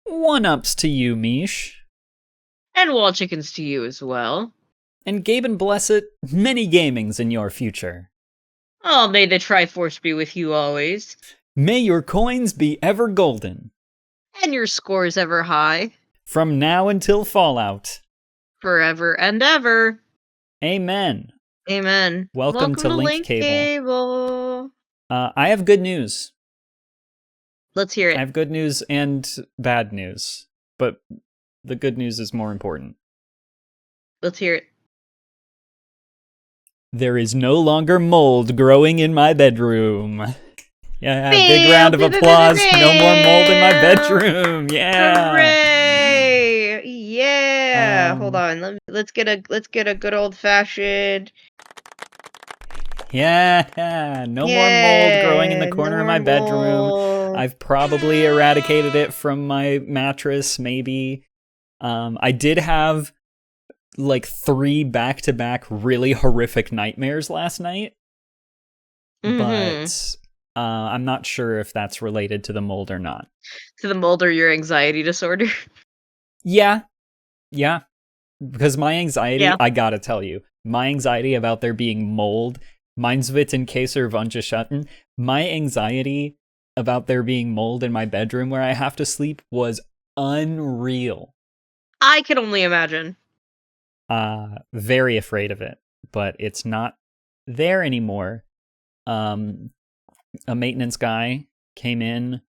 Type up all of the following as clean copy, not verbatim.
One-ups to you, Mish. And wall chickens to you as well. And Gabe and Blessed, many gamings in your future. Oh, may the Triforce be with you always. May your coins be ever golden. And your scores ever high. From now until Fallout. Forever and ever. Amen. Amen. Welcome to Link Cable. I have good news. Let's hear it. I have good news and bad news. But the good news is more important. Let's hear it. There is no longer mold growing in my bedroom. Yeah, big round of applause. No more mold in my bedroom. Yeah. Hooray! Yeah. Hold on. Let's get a good old fashioned. Yeah. No more mold growing in the corner of my bedroom. Mold. I've probably eradicated it from my mattress, maybe. I did have like 3 back-to-back really horrific nightmares last night. But I'm not sure if that's related to the mold or not. To the mold or your anxiety disorder? Yeah. Because my anxiety, I gotta tell you, my anxiety about there being mold, mine's wird in Käser Schatten, my anxiety about there being mold in my bedroom where I have to sleep was unreal. I can only imagine. Very afraid of it, but it's not there anymore. A maintenance guy came in.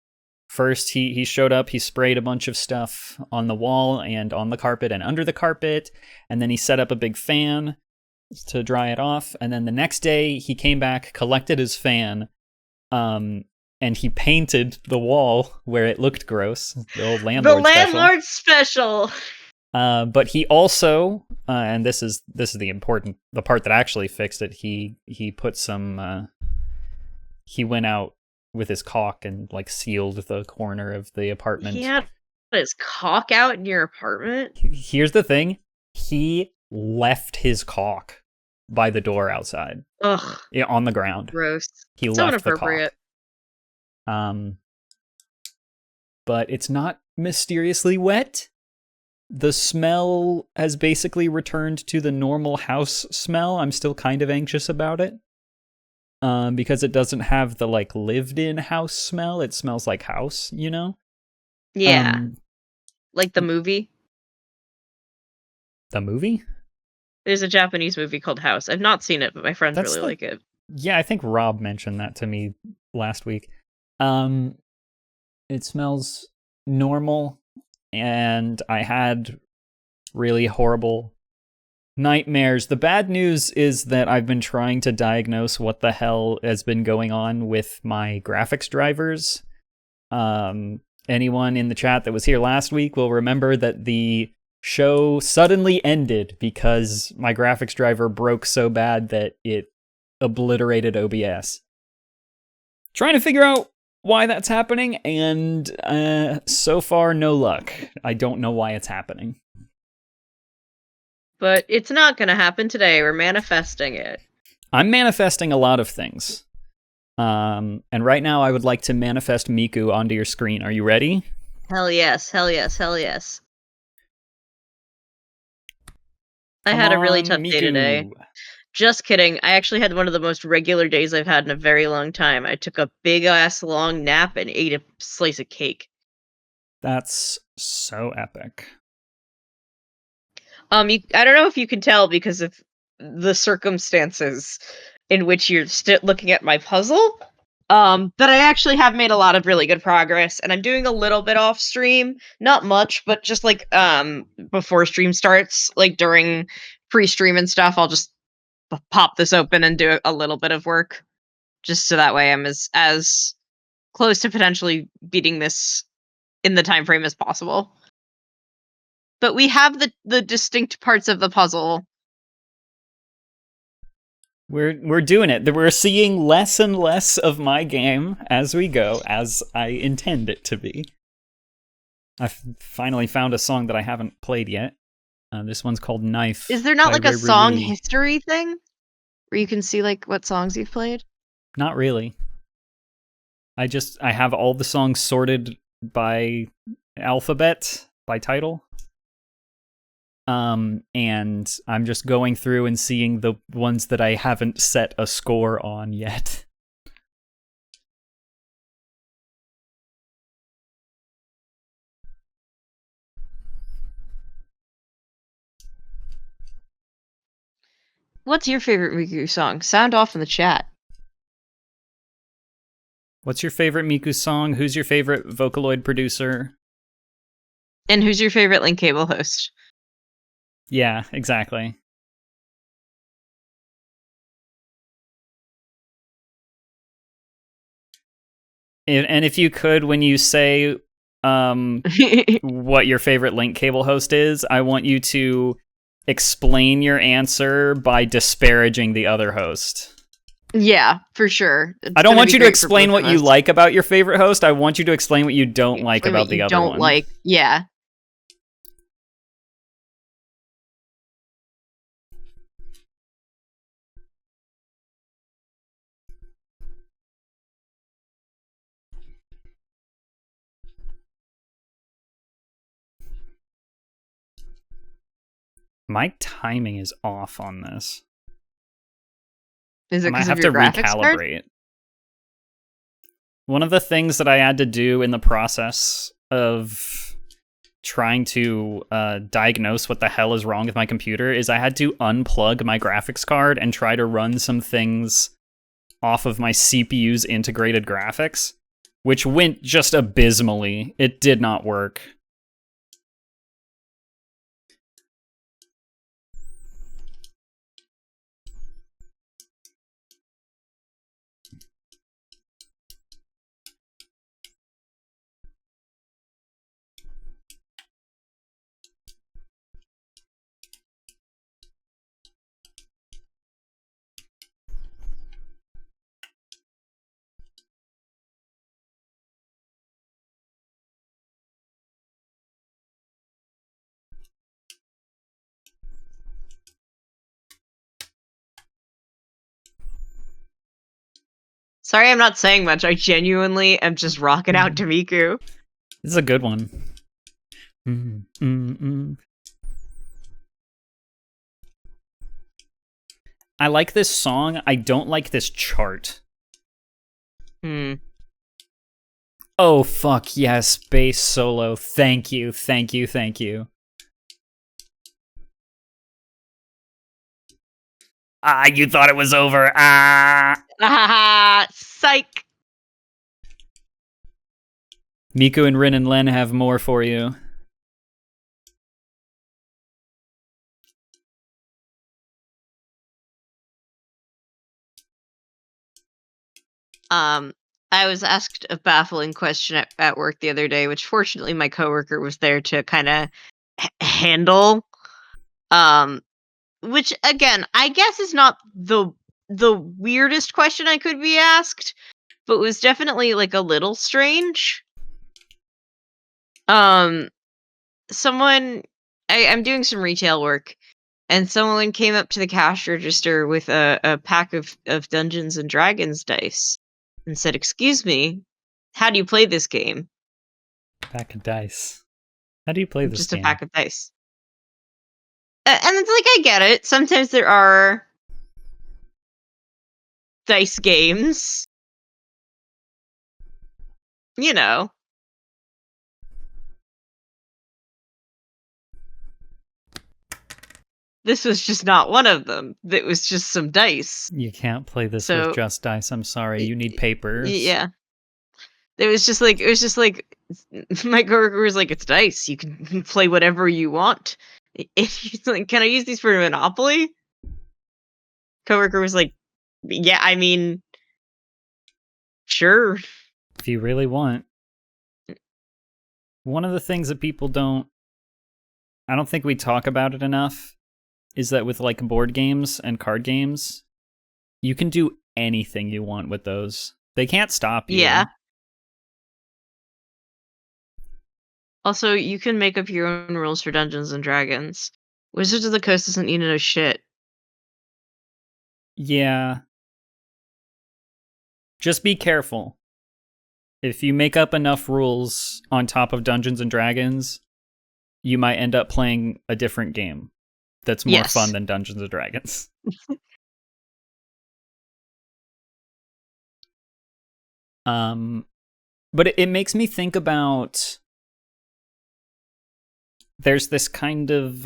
First, he showed up, he sprayed a bunch of stuff on the wall and on the carpet and under the carpet, and then he set up a big fan to dry it off, and then the next day he came back, collected his fan, and he painted the wall where it looked gross. The old landlord special. But he also, and this is the part that actually fixed it. He put some. He went out with his caulk and like sealed the corner of the apartment. He had his caulk out in your apartment? Here's the thing: he left his caulk by the door outside. Ugh. Yeah, on the ground. Gross. He so left inappropriate. The caulk. But it's not mysteriously wet. The smell has basically returned to the normal house smell. I'm still kind of anxious about it. Because it doesn't have the like lived-in house smell. It smells like house, you know? Yeah. Like the movie. The movie? There's a Japanese movie called House. I've not seen it, but my friends really like it. Yeah, I think Rob mentioned that to me last week. It smells normal, and I had really horrible nightmares. The bad news is that I've been trying to diagnose what the hell has been going on with my graphics drivers. Anyone in the chat that was here last week will remember that the show suddenly ended because my graphics driver broke so bad that it obliterated OBS. Trying to figure out why that's happening, and so far, no luck. I don't know why it's happening. But it's not going to happen today. We're manifesting it. I'm manifesting a lot of things. And right now I would like to manifest Miku onto your screen. Are you ready? Hell yes, hell yes, hell yes. I had a really tough day today. Just kidding. I actually had one of the most regular days I've had in a very long time. I took a big-ass long nap and ate a slice of cake. That's so epic. I don't know if you can tell because of the circumstances in which you're looking at my puzzle, but I actually have made a lot of really good progress, and I'm doing a little bit off stream, not much, but just like before stream starts, like during pre-stream and stuff, I'll just pop this open and do a little bit of work, just so that way I'm as close to potentially beating this in the time frame as possible. But we have the distinct parts of the puzzle. We're doing it. We're seeing less and less of my game as we go, as I intend it to be. I've finally found a song that I haven't played yet. This one's called Knife. Is there not like a song history thing where you can see like what songs you've played? Not really. I have all the songs sorted by alphabet by title. And I'm just going through and seeing the ones that I haven't set a score on yet. What's your favorite Miku song? Sound off in the chat. What's your favorite Miku song? Who's your favorite Vocaloid producer? And who's your favorite Link Cable host? Yeah, exactly. And if you could, when you say what your favorite Link Cable host is, I want you to explain your answer by disparaging the other host. Yeah, for sure. I don't want you to explain what you like about your favorite host. I want you to explain what you don't like about the other one. Yeah. My timing is off on this. Is it I might because have of your to graphics card? recalibrate. One of the things that I had to do in the process of trying to diagnose what the hell is wrong with my computer is I had to unplug my graphics card and try to run some things off of my CPU's integrated graphics, which went just abysmally. It did not work. Sorry, I'm not saying much. I genuinely am just rocking out to Miku. This is a good one. I like this song. I don't like this chart. Oh, fuck, yes, bass solo. Thank you, thank you, thank you. Ah, you thought it was over. Ah! Psych! Miku and Rin and Len have more for you. I was asked a baffling question at work the other day, which fortunately my coworker was there to kind of handle. Which again, I guess is not the weirdest question I could be asked, but was definitely like a little strange. Someone I'm doing some retail work, and someone came up to the cash register with a pack of Dungeons and Dragons dice and said, "Excuse me, how do you play this game?" Pack of dice. How do you play this Just game? a pack of dice. And it's like, I get it. Sometimes there are dice games. You know. This was just not one of them. It was just some dice. You can't play this So, with just dice. I'm sorry. You need papers. Yeah. It was just like my coworker was like, "It's dice. You can play whatever you want." And he's like, "Can I use these for Monopoly?" Coworker was like, "Yeah, I mean, sure." If you really want. One of the things that people I don't think we talk about it enough, is that with like board games and card games, you can do anything you want with those. They can't stop you. Yeah. Also, you can make up your own rules for Dungeons and Dragons. Wizards of the Coast doesn't need to know shit. Yeah. Just be careful. If you make up enough rules on top of Dungeons and Dragons, you might end up playing a different game that's more fun than Dungeons and Dragons. But it makes me think about, there's this kind of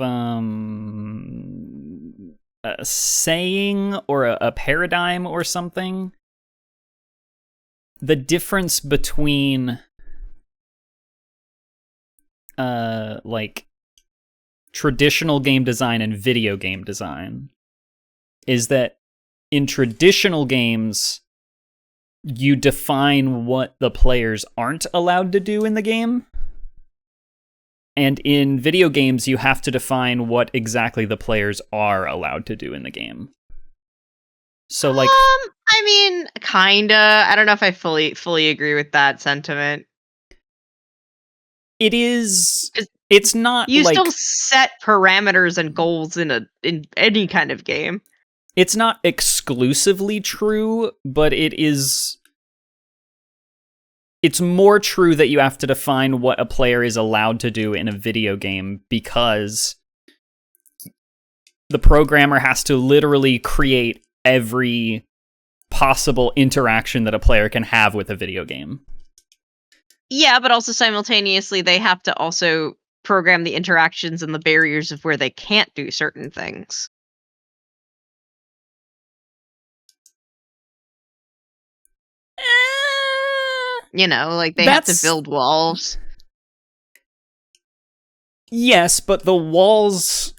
a saying or a paradigm or something. The difference between like traditional game design and video game design is that in traditional games, you define what the players aren't allowed to do in the game. And in video games, you have to define what exactly the players are allowed to do in the game. So, like, I mean, kinda. I don't know if I fully agree with that sentiment. It is. It's not. You like, still set parameters and goals in any kind of game. It's not exclusively true, but it is. It's more true that you have to define what a player is allowed to do in a video game because the programmer has to literally create every possible interaction that a player can have with a video game. Yeah, but also simultaneously, they have to also program the interactions and the barriers of where they can't do certain things. You know, like they have to build walls. Yes, but the walls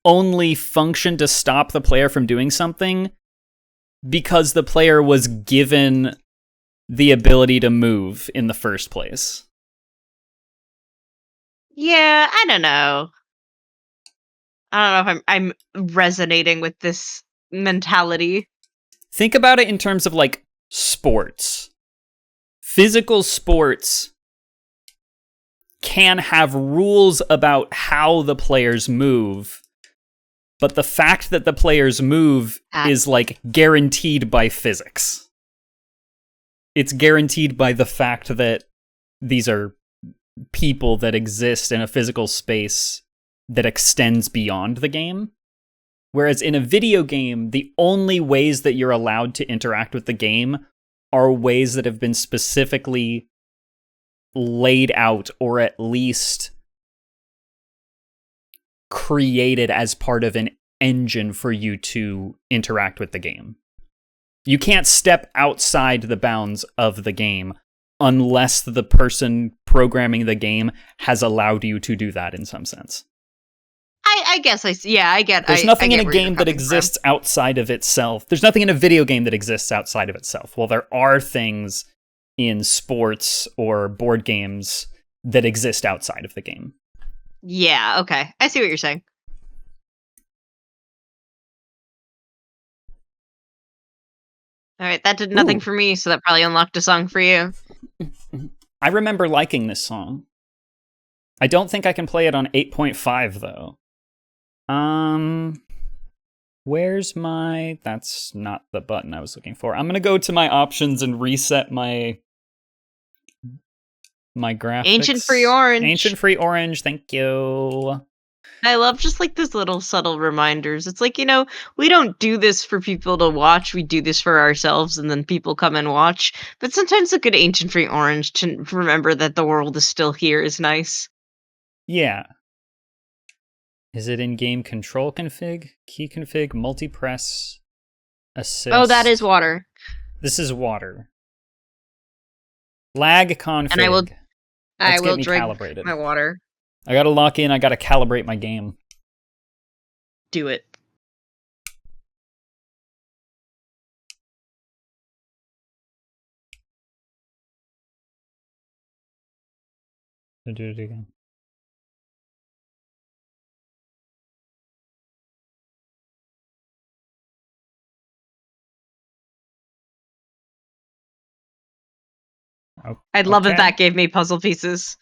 only function to stop the player from doing something because the player was given the ability to move in the first place. Yeah, I don't know. I don't know if I'm resonating with this mentality. Think about it in terms of, like, sports. Physical sports can have rules about how the players move, but the fact that the players move is, like, guaranteed by physics. It's guaranteed by the fact that these are people that exist in a physical space that extends beyond the game. Whereas in a video game, the only ways that you're allowed to interact with the game are ways that have been specifically laid out or at least created as part of an engine for you to interact with the game. You can't step outside the bounds of the game unless the person programming the game has allowed you to do that in some sense. I guess I get. There's nothing in a game that exists outside of itself. There's nothing in a video game that exists outside of itself. Well, there are things in sports or board games that exist outside of the game. Yeah, okay. I see what you're saying. All right, that did nothing for me, so that probably unlocked a song for you. I remember liking this song. I don't think I can play it on 8.5, though. Where's my... That's not the button I was looking for. I'm gonna go to my options and reset my graphics. Ancient Free Orange. Ancient Free Orange, thank you. I love just like those little subtle reminders. It's like, you know, we don't do this for people to watch. We do this for ourselves and then people come and watch. But sometimes a good Ancient Free Orange to remember that the world is still here is nice. Yeah. Is it in-game control config? Key config, multi-press, assist. Oh, that is water. This is water. Lag config. And I will drink calibrated. my water. I gotta lock in, I gotta calibrate my game. Do it. I'll do it again. Oh, I'd love if that gave me puzzle pieces.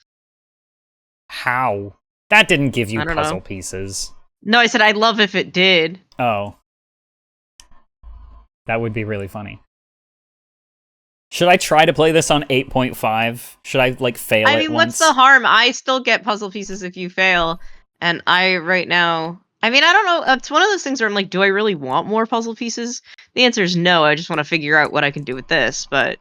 How? That didn't give you puzzle pieces. No, I said I'd love if it did. Oh. That would be really funny. Should I try to play this on 8.5? Should I, like, fail I it mean, once? what's the harm? I still get puzzle pieces if you fail. And I, right now... I mean, I don't know. It's one of those things where I'm like, do I really want more puzzle pieces? The answer is no. I just want to figure out what I can do with this, but...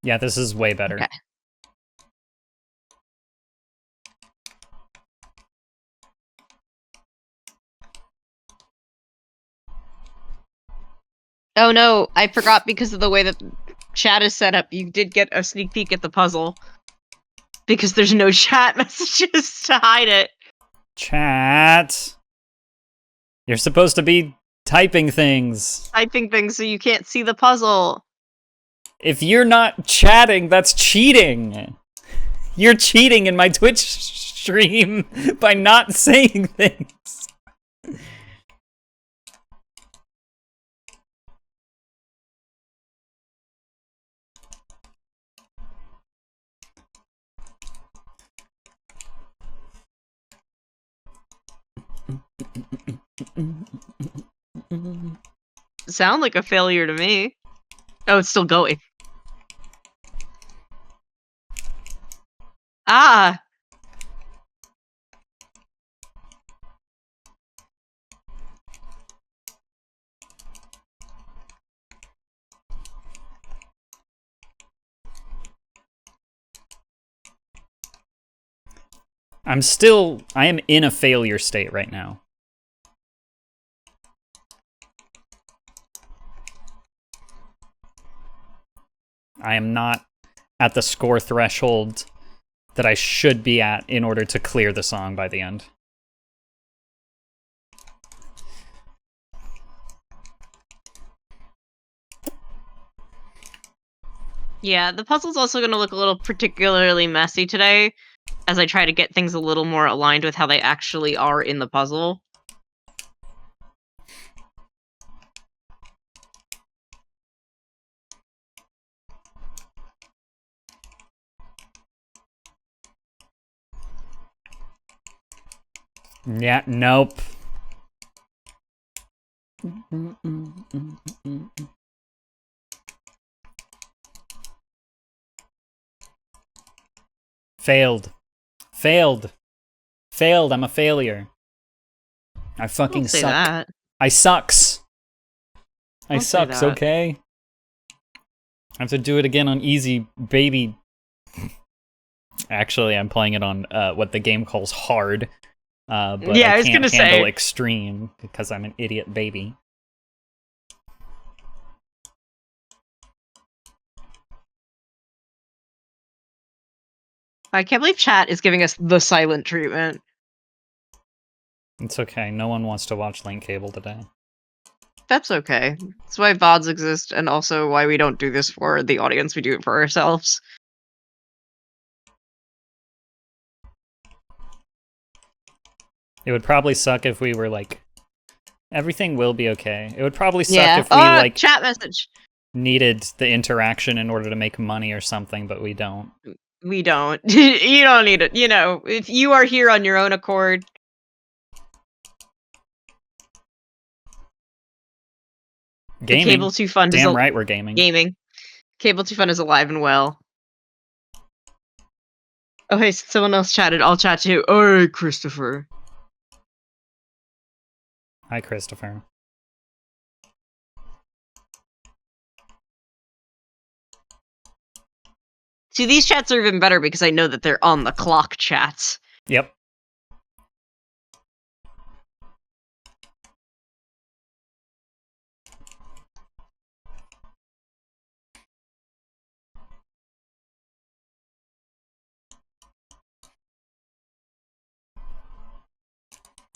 Yeah, this is way better. Okay. Oh no, I forgot because of the way that chat is set up. You did get a sneak peek at the puzzle. Because there's no chat messages to hide it. Chat. You're supposed to be typing things. Typing things so you can't see the puzzle. If you're not chatting, that's cheating. You're cheating in my Twitch stream by not saying things. Sound like a failure to me. Oh, it's still going. Ah! I am in a failure state right now. I am not at the score threshold that I should be at in order to clear the song by the end. Yeah, the puzzle's also going to look a little particularly messy today, as I try to get things a little more aligned with how they actually are in the puzzle. Yeah, nope. Failed. Failed. Failed. I'm a failure. I fucking Don't say suck. that. I sucks. I Don't say sucks, that. okay? I have to do it again on easy, baby. Actually, I'm playing it on what the game calls hard. But Yeah, I I was can't gonna handle say. extreme because I'm an idiot baby. I can't believe chat is giving us the silent treatment. It's okay. No one wants to watch Link Cable today. That's okay. That's why VODs exist, and also why we don't do this for the audience, we do it for ourselves. It would probably suck if we were like, everything will be okay. It would probably suck if we like chat message. needed the interaction in order to make money or something, but we don't. We don't. You don't need it. You know, if you are here on your own accord. Gaming. The Cable 2 Fund Damn is right we're gaming. Gaming. Cable 2 Fund is alive and well. Oh, hey, someone else chatted. I'll chat too. Oh, Christopher. Hi, Christopher. See, these chats are even better because I know that they're on the clock chats. Yep.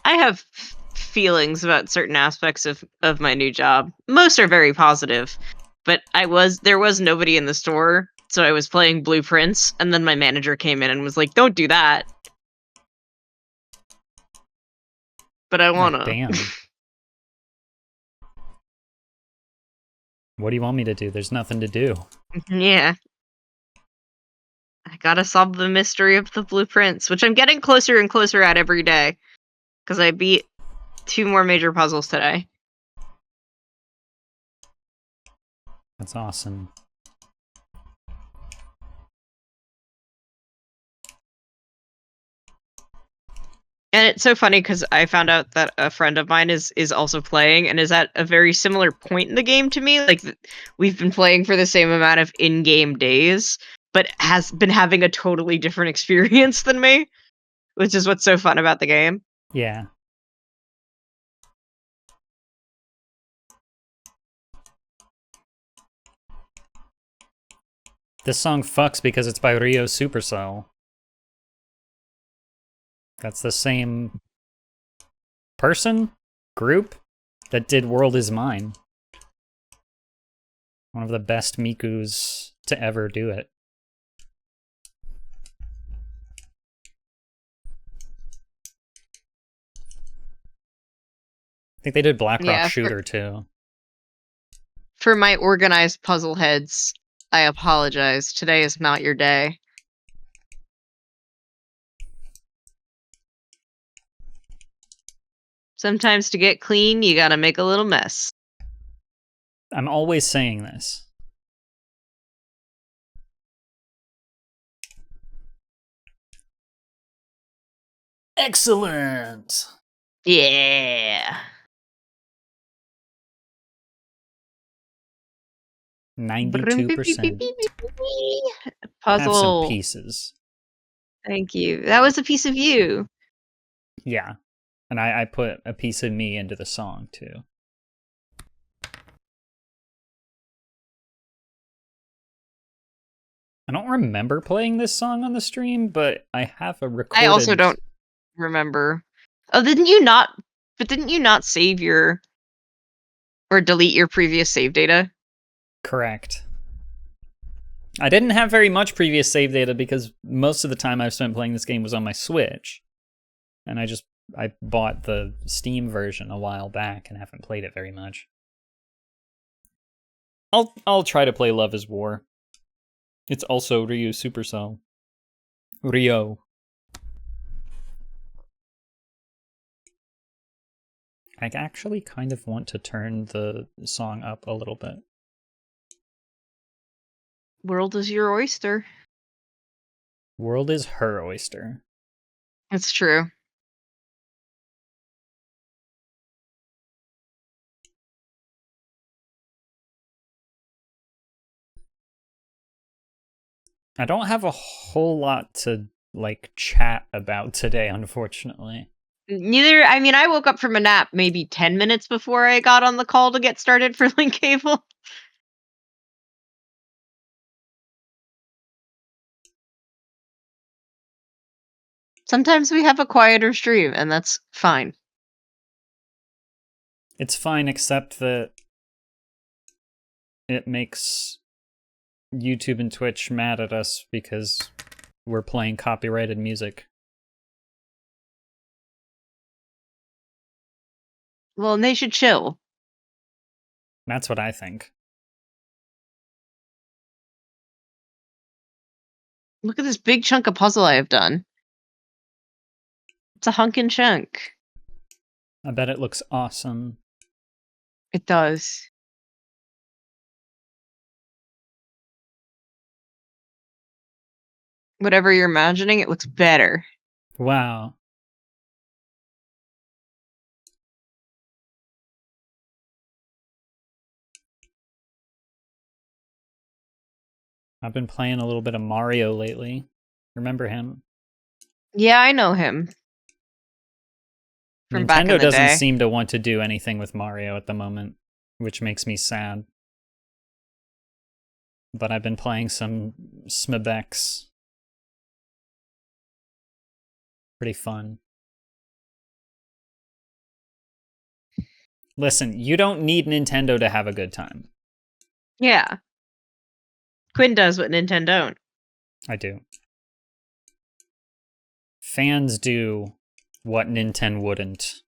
I have feelings about certain aspects of my new job. Most are very positive, but there was nobody in the store, so I was playing Blueprints, and then my manager came in and was like, "Don't do that." But I wanna. Damn. What do you want me to do? There's nothing to do. Yeah. I gotta solve the mystery of the blueprints, which I'm getting closer and closer at every day. Because I beat 2 more major puzzles today. That's awesome. And it's so funny because I found out that a friend of mine is also playing and is at a very similar point in the game to me. Like, we've been playing for the same amount of in-game days, but has been having a totally different experience than me, which is what's so fun about the game. Yeah. This song fucks because it's by Rio Supercell. That's the same person, group, that did World Is Mine. One of the best mikus to ever do it. I think they did Black Rock Yeah, Shooter too. for my organized puzzle heads, I apologize. Today is not your day. Sometimes to get clean, you gotta make a little mess. I'm always saying this. Excellent! Yeah. 92%. Have some Puzzle. pieces. Thank you. That was a piece of you. Yeah. And I put a piece of me into the song too. I don't remember playing this song on the stream, but I have a recorded... I also don't remember. Oh, didn't you not? But didn't you not save your or delete your previous save data? Correct. I didn't have very much previous save data because most of the time I've spent playing this game was on my Switch. And I bought the Steam version a while back and haven't played it very much. I'll try to play Love is War. It's also Ryu Supercell. Ryo. I actually kind of want to turn the song up a little bit. World is your oyster. World is her oyster. That's true. I don't have a whole lot to like chat about today, unfortunately. Neither. I mean, I woke up from a nap maybe 10 minutes before I got on the call to get started for Link Cable. Sometimes we have a quieter stream, and that's fine. It's fine, except that it makes YouTube and Twitch mad at us because we're playing copyrighted music. Well, and they should chill. That's what I think. Look at this big chunk of puzzle I have done. It's a hunkin' chunk. I bet it looks awesome. It does. Whatever you're imagining, it looks better. Wow. I've been playing a little bit of Mario lately. Remember him? Yeah, I know him. From back in Nintendo the doesn't day. seem to want to do anything with Mario at the moment, which makes me sad. But I've been playing some Smebex. Pretty fun. Listen, you don't need Nintendo to have a good time. Yeah. Quinn does what Nintendo don't. I do. Fans do what Nintendo wouldn't.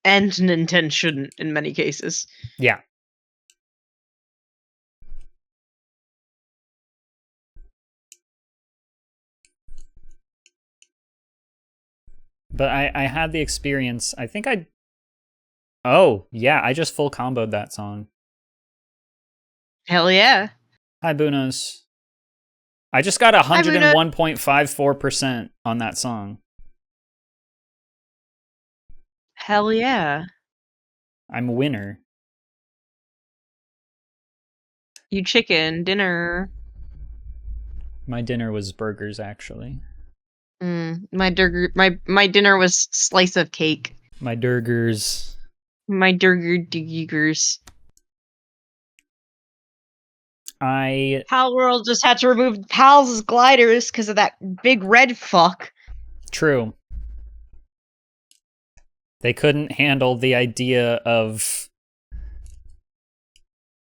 And Nintendo shouldn't in many cases. Yeah. But I had the experience. I think I... Oh, yeah, I just full comboed that song. Hell yeah. Hi, Bunos. I just got 101.54% on that song. Hell yeah. I'm a winner. You chicken dinner. My dinner was burgers, actually. My dinner was slice of cake. My durgers. My diggers. Pal World just had to remove Pal's gliders because of that big red fuck. True. They couldn't handle the idea of...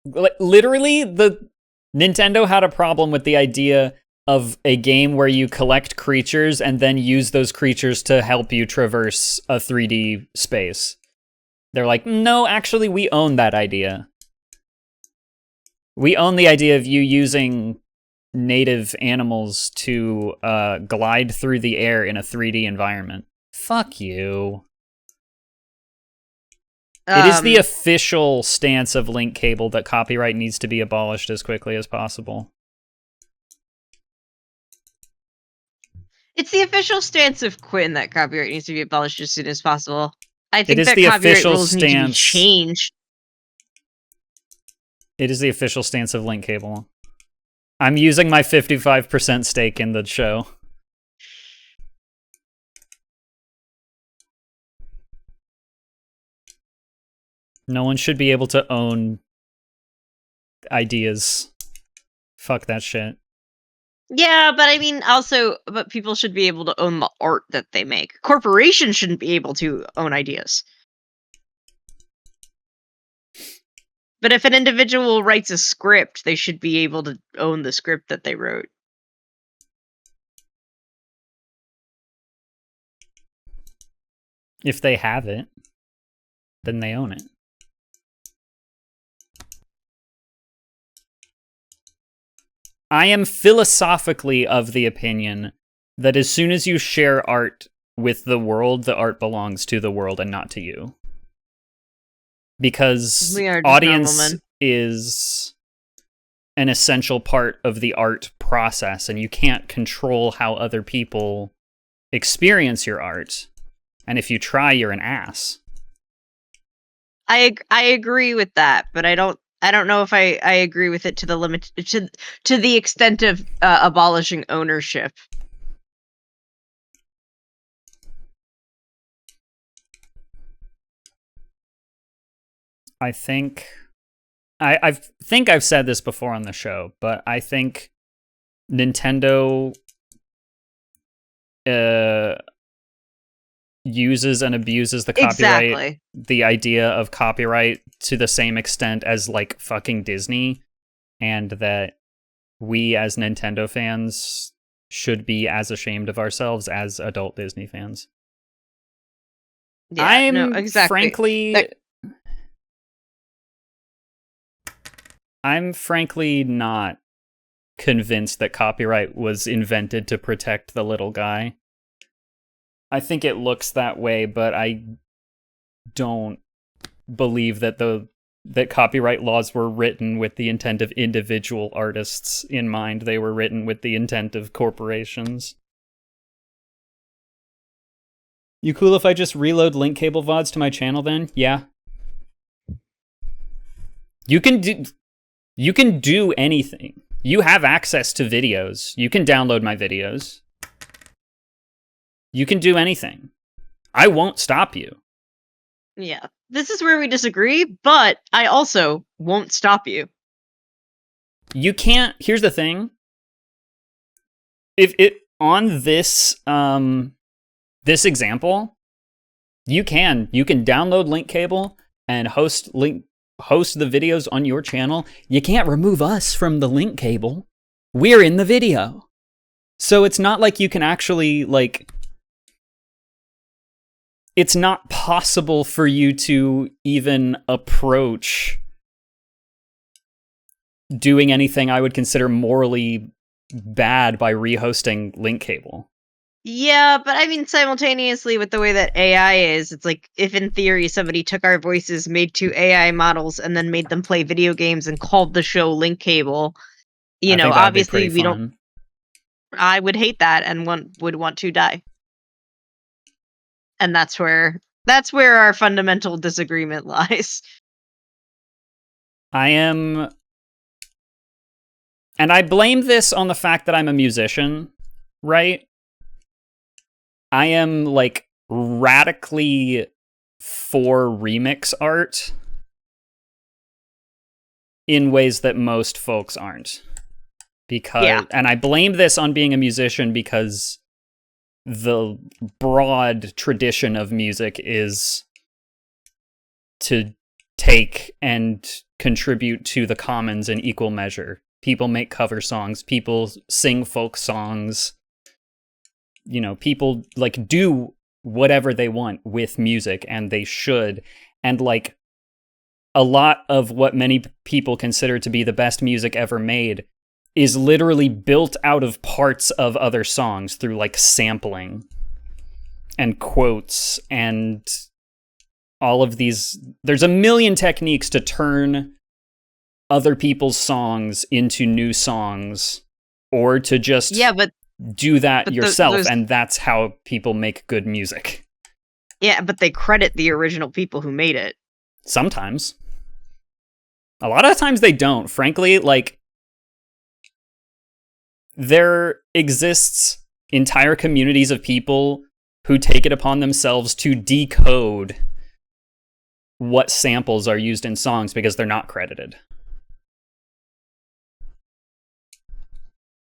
Literally, the Nintendo had a problem with the idea of a game where you collect creatures and then use those creatures to help you traverse a 3D space. They're like, no, actually, we own that idea. We own the idea of you using native animals to glide through the air in a 3D environment. Fuck you. It is the official stance of Link Cable that copyright needs to be abolished as quickly as possible. It's the official stance of Quinn that copyright needs to be abolished as soon as possible. I think It is that the copyright official rules need to be stance. changed. It is the official stance of Link Cable. I'm using my 55% stake in the show. No one should be able to own ideas. Fuck that shit. Yeah, but I mean, also, but people should be able to own the art that they make. Corporations shouldn't be able to own ideas. But if an individual writes a script, they should be able to own the script that they wrote. If they have it, then they own it. I am philosophically of the opinion that as soon as you share art with the world, the art belongs to the world and not to you. Because audience is an essential part of the art process, and you can't control how other people experience your art. And if you try, you're an ass. I agree with that, but I don't know if I agree with it to the limit to the extent of abolishing ownership. I think I think I've said this before on the show, but I think Nintendo uses and abuses the copyright, exactly. The idea of copyright to the same extent as like fucking Disney, and that we as Nintendo fans should be as ashamed of ourselves as adult Disney fans. Yeah, I'm frankly not convinced that copyright was invented to protect the little guy. I think it looks that way, but I don't believe that that copyright laws were written with the intent of individual artists in mind. They were written with the intent of corporations. You cool if I just reload Link Cable VODs to my channel then? Yeah. You can do anything. You have access to videos. You can download my videos. You can do anything. I won't stop you. Yeah. This is where we disagree, but I also won't stop you. You can't... Here's the thing. If it... On this... this example, you can download Link Cable and host the videos on your channel. You can't remove us from the Link Cable. We're in the video. So it's not like you can actually, like... it's not possible for you to even approach doing anything I would consider morally bad by rehosting link cable. Yeah, but I mean, simultaneously with the way that AI is, it's like if in theory somebody took our voices, made 2 AI models, and then made them play video games and called the show Link Cable, I think that'd be obviously pretty we don't. fun. I would hate that and would want to die, and that's where our fundamental disagreement lies. I am, and I blame this on the fact that I'm a musician, right? I am like radically for remix art in ways that most folks aren't. And I blame this on being a musician because the broad tradition of music is to take and contribute to the commons in equal measure. People make cover songs, people sing folk songs, people like do whatever they want with music, and they should. And like a lot of what many people consider to be the best music ever made is literally built out of parts of other songs through like sampling and quotes and all of these. There's a million techniques to turn other people's songs into new songs, or to just do that yourself, and that's how people make good music. Yeah, but they credit the original people who made it. Sometimes. A lot of times they don't. Frankly, like, there exists entire communities of people who take it upon themselves to decode what samples are used in songs because they're not credited.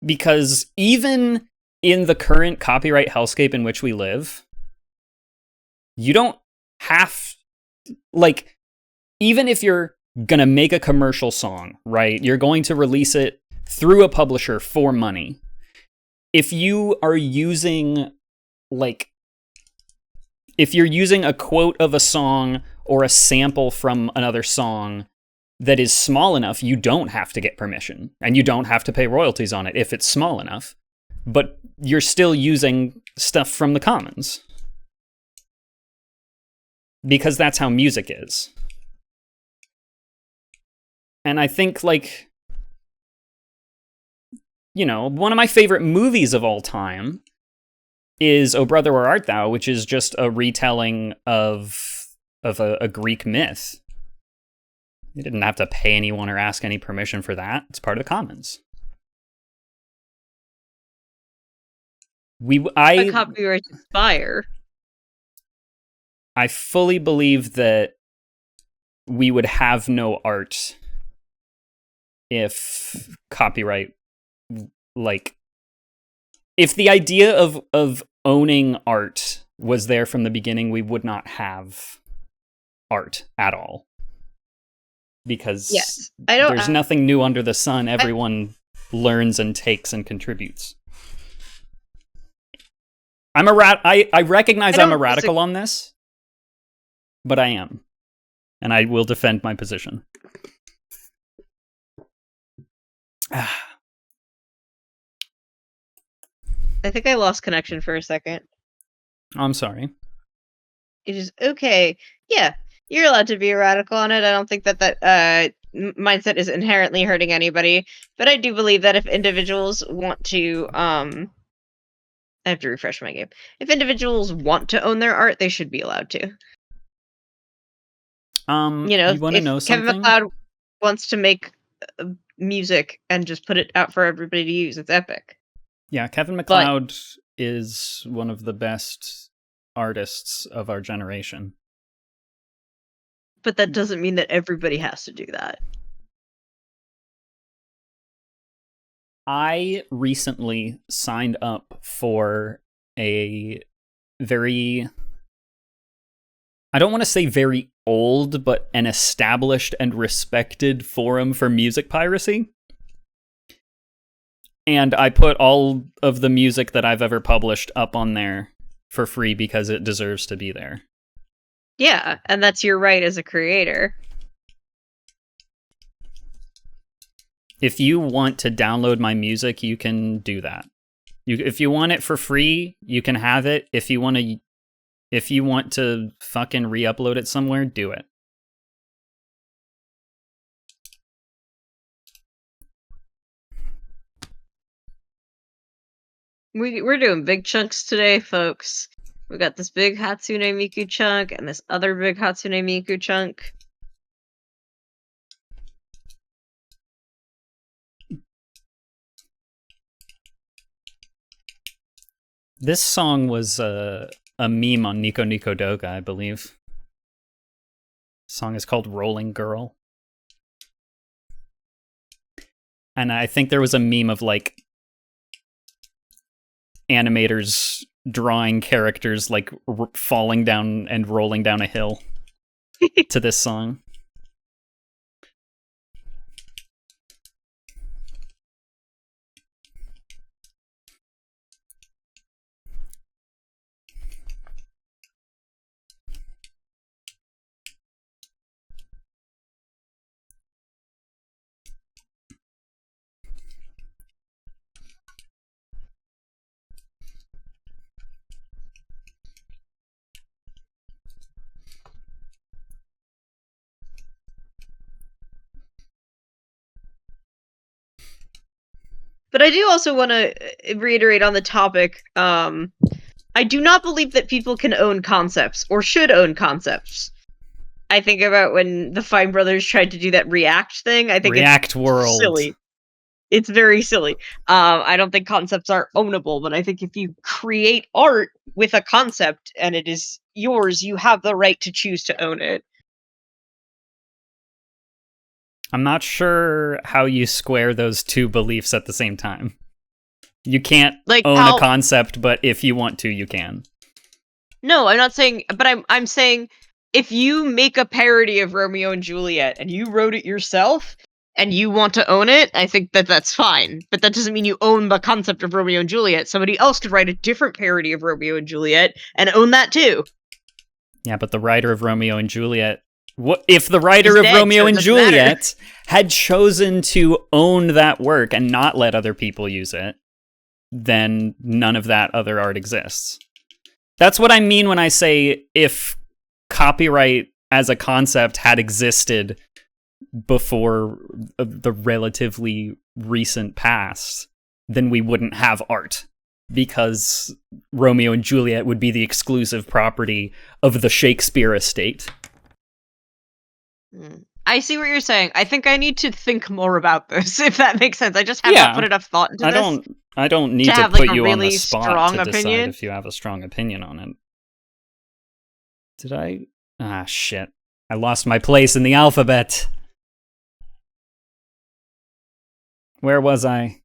Because even in the current copyright hellscape in which we live, you don't have, like, even if you're gonna make a commercial song, right? You're going to release it through a publisher for money. If you are using, like, if you're using a quote of a song or a sample from another song that is small enough, you don't have to get permission, and you don't have to pay royalties on it if it's small enough. But you're still using stuff from the commons. Because that's how music is. And I think, like, one of my favorite movies of all time is Oh Brother, Where Art Thou, which is just a retelling of a Greek myth. You didn't have to pay anyone or ask any permission for that. It's part of the commons. A copyright expire. I fully believe that we would have no art if copyright, like, if the idea of owning art was there from the beginning, we would not have art at all. Because there's nothing new under the sun. Everyone learns and takes and contributes. I recognize I'm a radical on this, but I am. And I will defend my position. I think I lost connection for a second. I'm sorry. It is okay. Yeah, you're allowed to be a radical on it. I don't think that mindset is inherently hurting anybody, but I do believe that if individuals want to, I have to refresh my game. If individuals want to own their art, they should be allowed to. You want to know something? Kevin MacLeod wants to make music and just put it out for everybody to use. It's epic. Yeah, Kevin MacLeod is one of the best artists of our generation. But that doesn't mean that everybody has to do that. I recently signed up for a very, I don't want to say very old, but an established and respected forum for music piracy. And I put all of the music that I've ever published up on there for free because it deserves to be there. Yeah, and that's your right as a creator. If you want to download my music, you can do that. If you want it for free, you can have it. If you want to fucking re-upload it somewhere, do it. We're doing big chunks today, folks. We got this big Hatsune Miku chunk and this other big Hatsune Miku chunk. This song was a meme on Nico Nico Doga, I believe. The song is called Rolling Girl. And I think there was a meme of like animators drawing characters like falling down and rolling down a hill to this song. But I do also want to reiterate on the topic. I do not believe that people can own concepts or should own concepts. I think about when the Fine Brothers tried to do that React thing. I think React it's World. silly. It's very silly. I don't think concepts are ownable, but I think if you create art with a concept and it is yours, you have the right to choose to own it. I'm not sure how you square those two beliefs at the same time. You can't own a concept, but if you want to, you can. No, I'm not saying, but I'm saying if you make a parody of Romeo and Juliet and you wrote it yourself and you want to own it, I think that that's fine. But that doesn't mean you own the concept of Romeo and Juliet. Somebody else could write a different parody of Romeo and Juliet and own that too. Yeah, but the writer of Romeo and Juliet, if the writer of Romeo and Juliet had chosen to own that work and not let other people use it, then none of that other art exists. That's what I mean when I say if copyright as a concept had existed before the relatively recent past, then we wouldn't have art, because Romeo and Juliet would be the exclusive property of the Shakespeare estate. I see what you're saying. I think I need to think more about this, if that makes sense. I just have not put enough thought into this. I don't need to put you on the spot to decide if you have a strong opinion on it. Did I? Ah, shit. I lost my place in the alphabet. Where was I?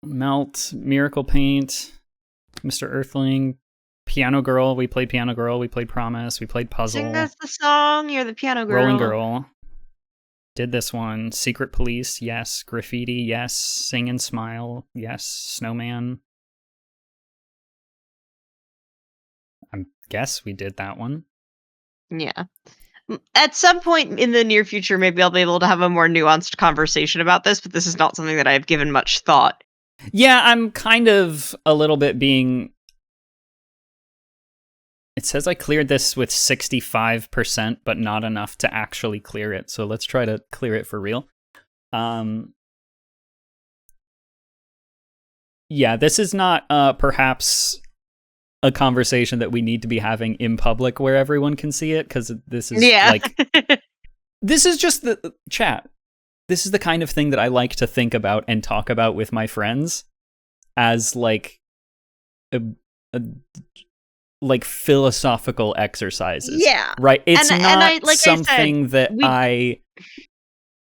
Melt, Miracle Paint, Mr. Earthling, Piano Girl. We played Piano Girl. We played Promise. We played Puzzle. I think that's the song. You're the piano girl. Rolling Girl. Did this one. Secret Police. Yes. Graffiti. Yes. Sing and Smile. Yes. Snowman. I guess we did that one. Yeah. At some point in the near future, maybe I'll be able to have a more nuanced conversation about this, but this is not something that I've given much thought. Yeah, I'm kind of a little bit being... It says I cleared this with 65%, but not enough to actually clear it. So let's try to clear it for real. Yeah, this is not perhaps a conversation that we need to be having in public where everyone can see it, because this is like... This is just the chat. This is the kind of thing that I like to think about and talk about with my friends as like like philosophical exercises. Yeah. Right. It's not something that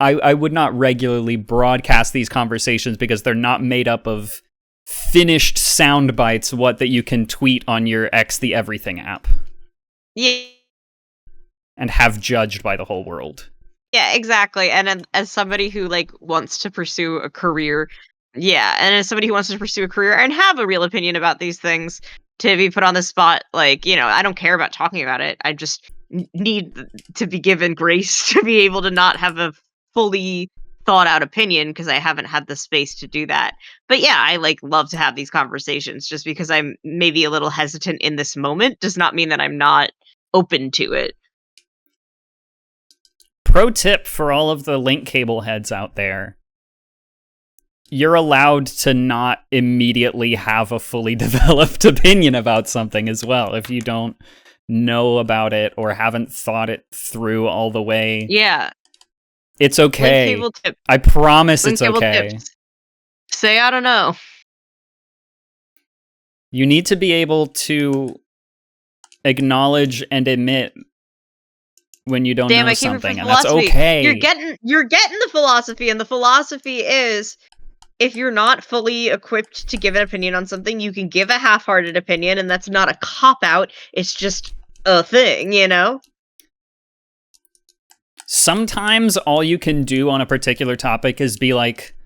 I would not regularly broadcast these conversations, because they're not made up of finished sound bites that you can tweet on your X the Everything app. Yeah. And have judged by the whole world. Yeah, exactly. And as somebody who wants to pursue a career, and as somebody who wants to pursue a career and have a real opinion about these things, to be put on the spot. Like, I don't care about talking about it. I just need to be given grace to be able to not have a fully thought out opinion because I haven't had the space to do that. But yeah, I like love to have these conversations. Just because I'm maybe a little hesitant in this moment does not mean that I'm not open to it. Pro tip for all of the link cable heads out there. You're allowed to not immediately have a fully developed opinion about something as well if you don't know about it or haven't thought it through all the way. Yeah. It's Link okay. cable tips. I promise Link it's cable okay. tips. Say I don't know. You need to be able to acknowledge and admit when you don't Damn, know I came here for something, and that's philosophy. okay. You're getting the philosophy, and the philosophy is if you're not fully equipped to give an opinion on something, you can give a half-hearted opinion, and that's not a cop-out, it's just a thing, Sometimes all you can do on a particular topic is be like,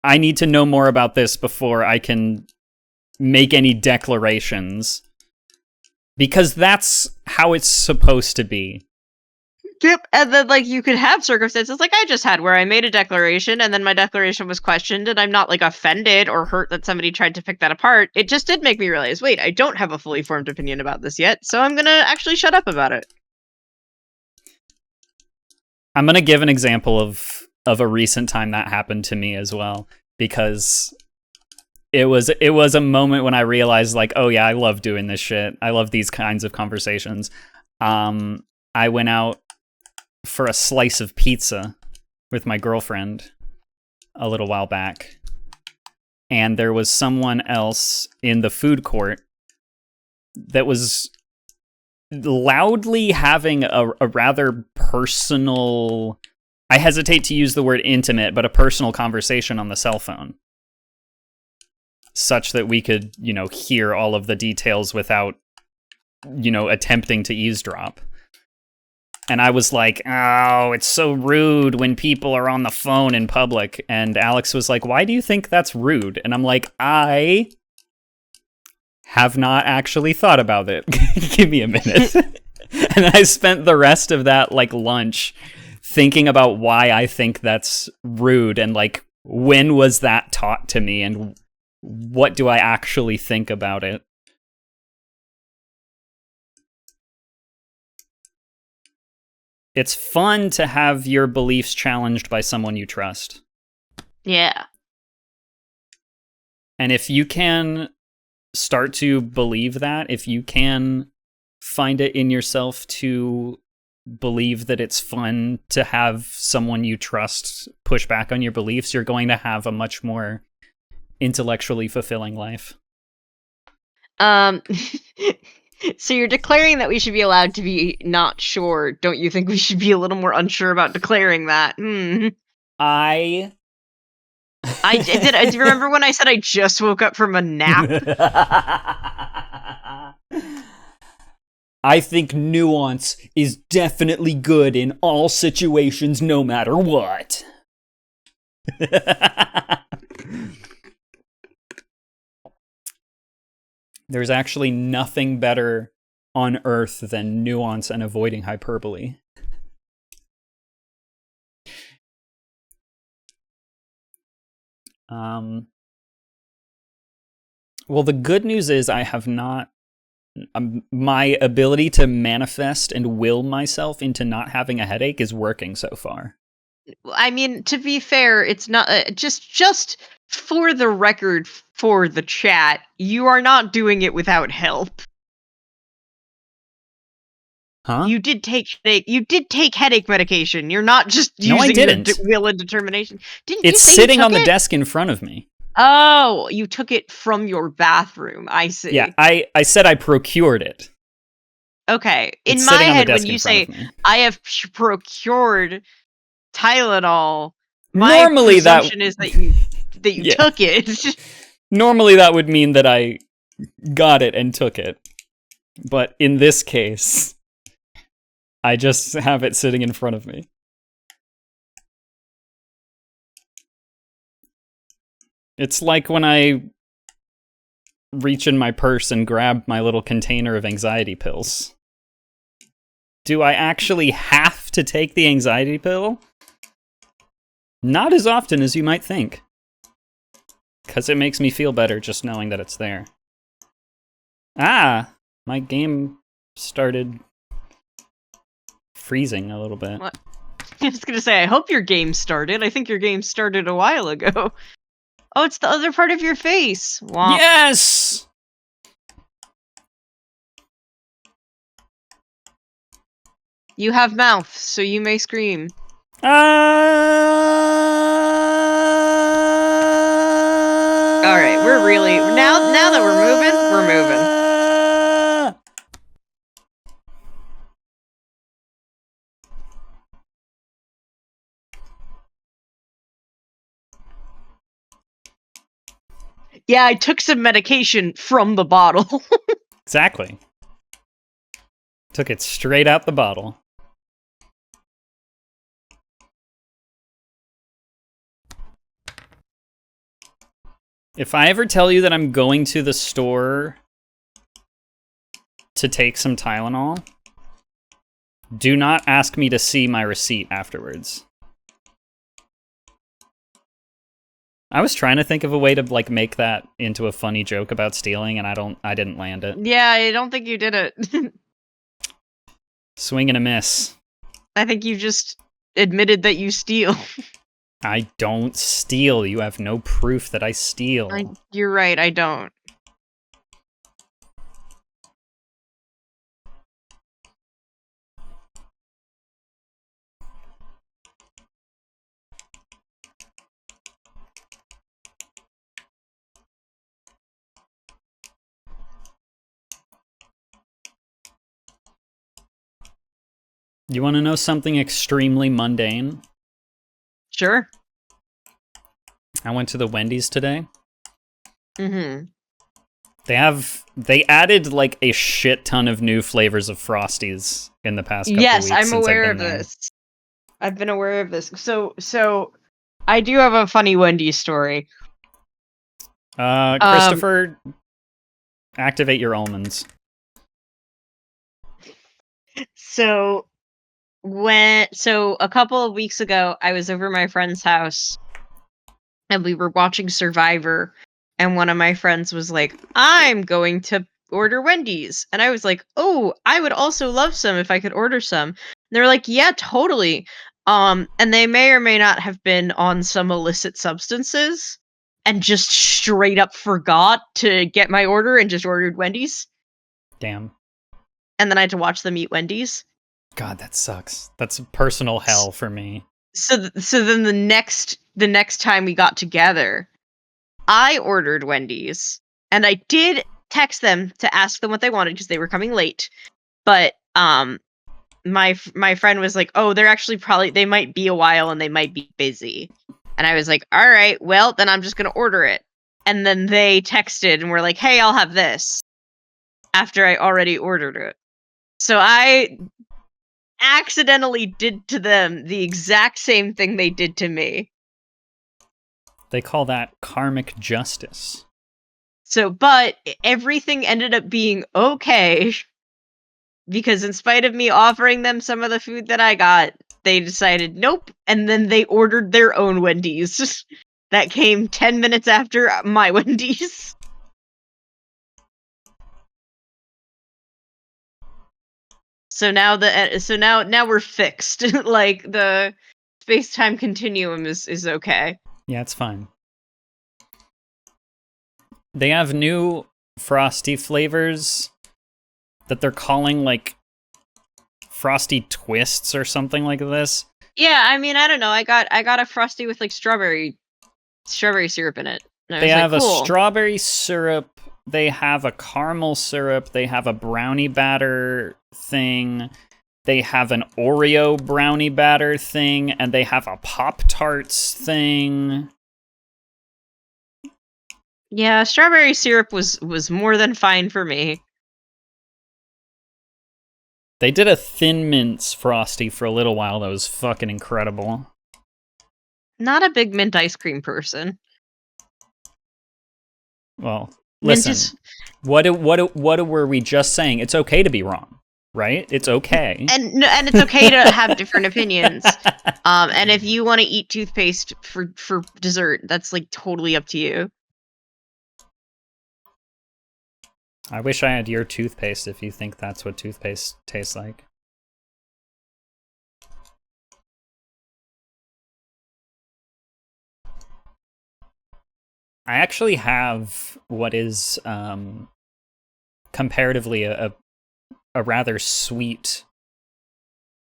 I need to know more about this before I can make any declarations. Because that's how it's supposed to be. Yep, and then, like, you could have circumstances like I just had where I made a declaration, and then my declaration was questioned, and I'm not, like, offended or hurt that somebody tried to pick that apart. It just did make me realize, wait, I don't have a fully formed opinion about this yet, so I'm gonna actually shut up about it. I'm gonna give an example of a recent time that happened to me as well, because it was a moment when I realized, like, oh yeah, I love doing this shit. I love these kinds of conversations. I went out for a slice of pizza with my girlfriend a little while back, and there was someone else in the food court that was loudly having a rather personal, I hesitate to use the word intimate, but a personal conversation on the cell phone, such that we could, hear all of the details without, attempting to eavesdrop. And I was like, oh, it's so rude when people are on the phone in public. And Alex was like, why do you think that's rude? And I'm like, I have not actually thought about it. Give me a minute. And I spent the rest of that, like, lunch thinking about why I think that's rude and, like, when was that taught to me and what do I actually think about it? It's fun to have your beliefs challenged by someone you trust. Yeah. And if you can start to believe that, if you can find it in yourself to believe that it's fun to have someone you trust push back on your beliefs, you're going to have a much more intellectually fulfilling life. So you're declaring that we should be allowed to be not sure. Don't you think we should be a little more unsure about declaring that? I do you remember when I said I just woke up from a nap? I think nuance is definitely good in all situations, no matter what. There's actually nothing better on Earth than nuance and avoiding hyperbole. Well, the good news is I have not... my ability to manifest and will myself into not having a headache is working so far. I mean, to be fair, it's not... just for the record, for the chat, you are not doing it without help. Huh? You did take headache medication. You're not just using your will and determination. It's sitting on the desk in front of me. Oh, you took it from your bathroom. I see. Yeah, I said I procured it. Okay. In my head, when you say I have procured Tylenol, my presumption is that you took it. Normally that would mean that I got it and took it. But in this case, I just have it sitting in front of me. It's like when I reach in my purse and grab my little container of anxiety pills. Do I actually have to take the anxiety pill? Not as often as you might think. Because it makes me feel better just knowing that it's there. Ah! My game started freezing a little bit. What? I was gonna say, I hope your game started. I think your game started a while ago. Oh, it's the other part of your face. Womp. Yes! You have mouth, so you may scream. Alright, we're really... Now that we're moving. Yeah, I took some medication from the bottle. Exactly. Took it straight out the bottle. If I ever tell you that I'm going to the store to take some Tylenol, do not ask me to see my receipt afterwards. I was trying to think of a way to like make that into a funny joke about stealing, and I didn't land it. Yeah, I don't think you did it. Swing and a miss. I think you just admitted that you steal. I don't steal. You have no proof that I steal. You're right, I don't. You want to know something extremely mundane? Sure. I went to the Wendy's today. Mm-hmm. They added like a shit ton of new flavors of Frosties in the past couple weeks. Yes, I'm since I've aware been of there. this. I've been aware of this. So I do have a funny Wendy's story. Christopher, activate your almonds. So a couple of weeks ago, I was over my friend's house and we were watching Survivor, and one of my friends was like, I'm going to order Wendy's. And I was like, oh, I would also love some if I could order some. And they were like, yeah, totally. And they may or may not have been on some illicit substances and just straight up forgot to get my order and just ordered Wendy's. Damn. And then I had to watch them eat Wendy's. God, that sucks. That's personal hell for me. So then the next time we got together, I ordered Wendy's, and I did text them to ask them what they wanted because they were coming late. But my friend was like, "Oh, they're actually they might be a while and they might be busy." And I was like, "All right, well, then I'm just going to order it." And then they texted and were like, "Hey, I'll have this," after I already ordered it. So I accidentally did to them the exact same thing they did to me. They call that karmic justice. So, but everything ended up being okay, because in spite of me offering them some of the food that I got, they decided nope, and then they ordered their own Wendy's. That came 10 minutes after my Wendy's. So now now we're fixed. Like the space-time continuum is okay. Yeah, it's fine. They have new Frosty flavors that they're calling like Frosty Twists or something like this. Yeah, I mean, I don't know. I got a Frosty with like strawberry syrup in it. And I They was have like, cool. a strawberry syrup. They have a caramel syrup. They have a brownie batter thing. They have an Oreo brownie batter thing. And they have a Pop-Tarts thing. Yeah, strawberry syrup was more than fine for me. They did a Thin Mints Frosty for a little while that was fucking incredible. Not a big mint ice cream person. Well, Mint Listen, is, what were we just saying? It's okay to be wrong, right? It's okay. and it's okay to have different opinions. And if you want to eat toothpaste for dessert, that's like totally up to you. I wish I had your toothpaste if you think that's what toothpaste tastes like. I actually have what is comparatively a rather sweet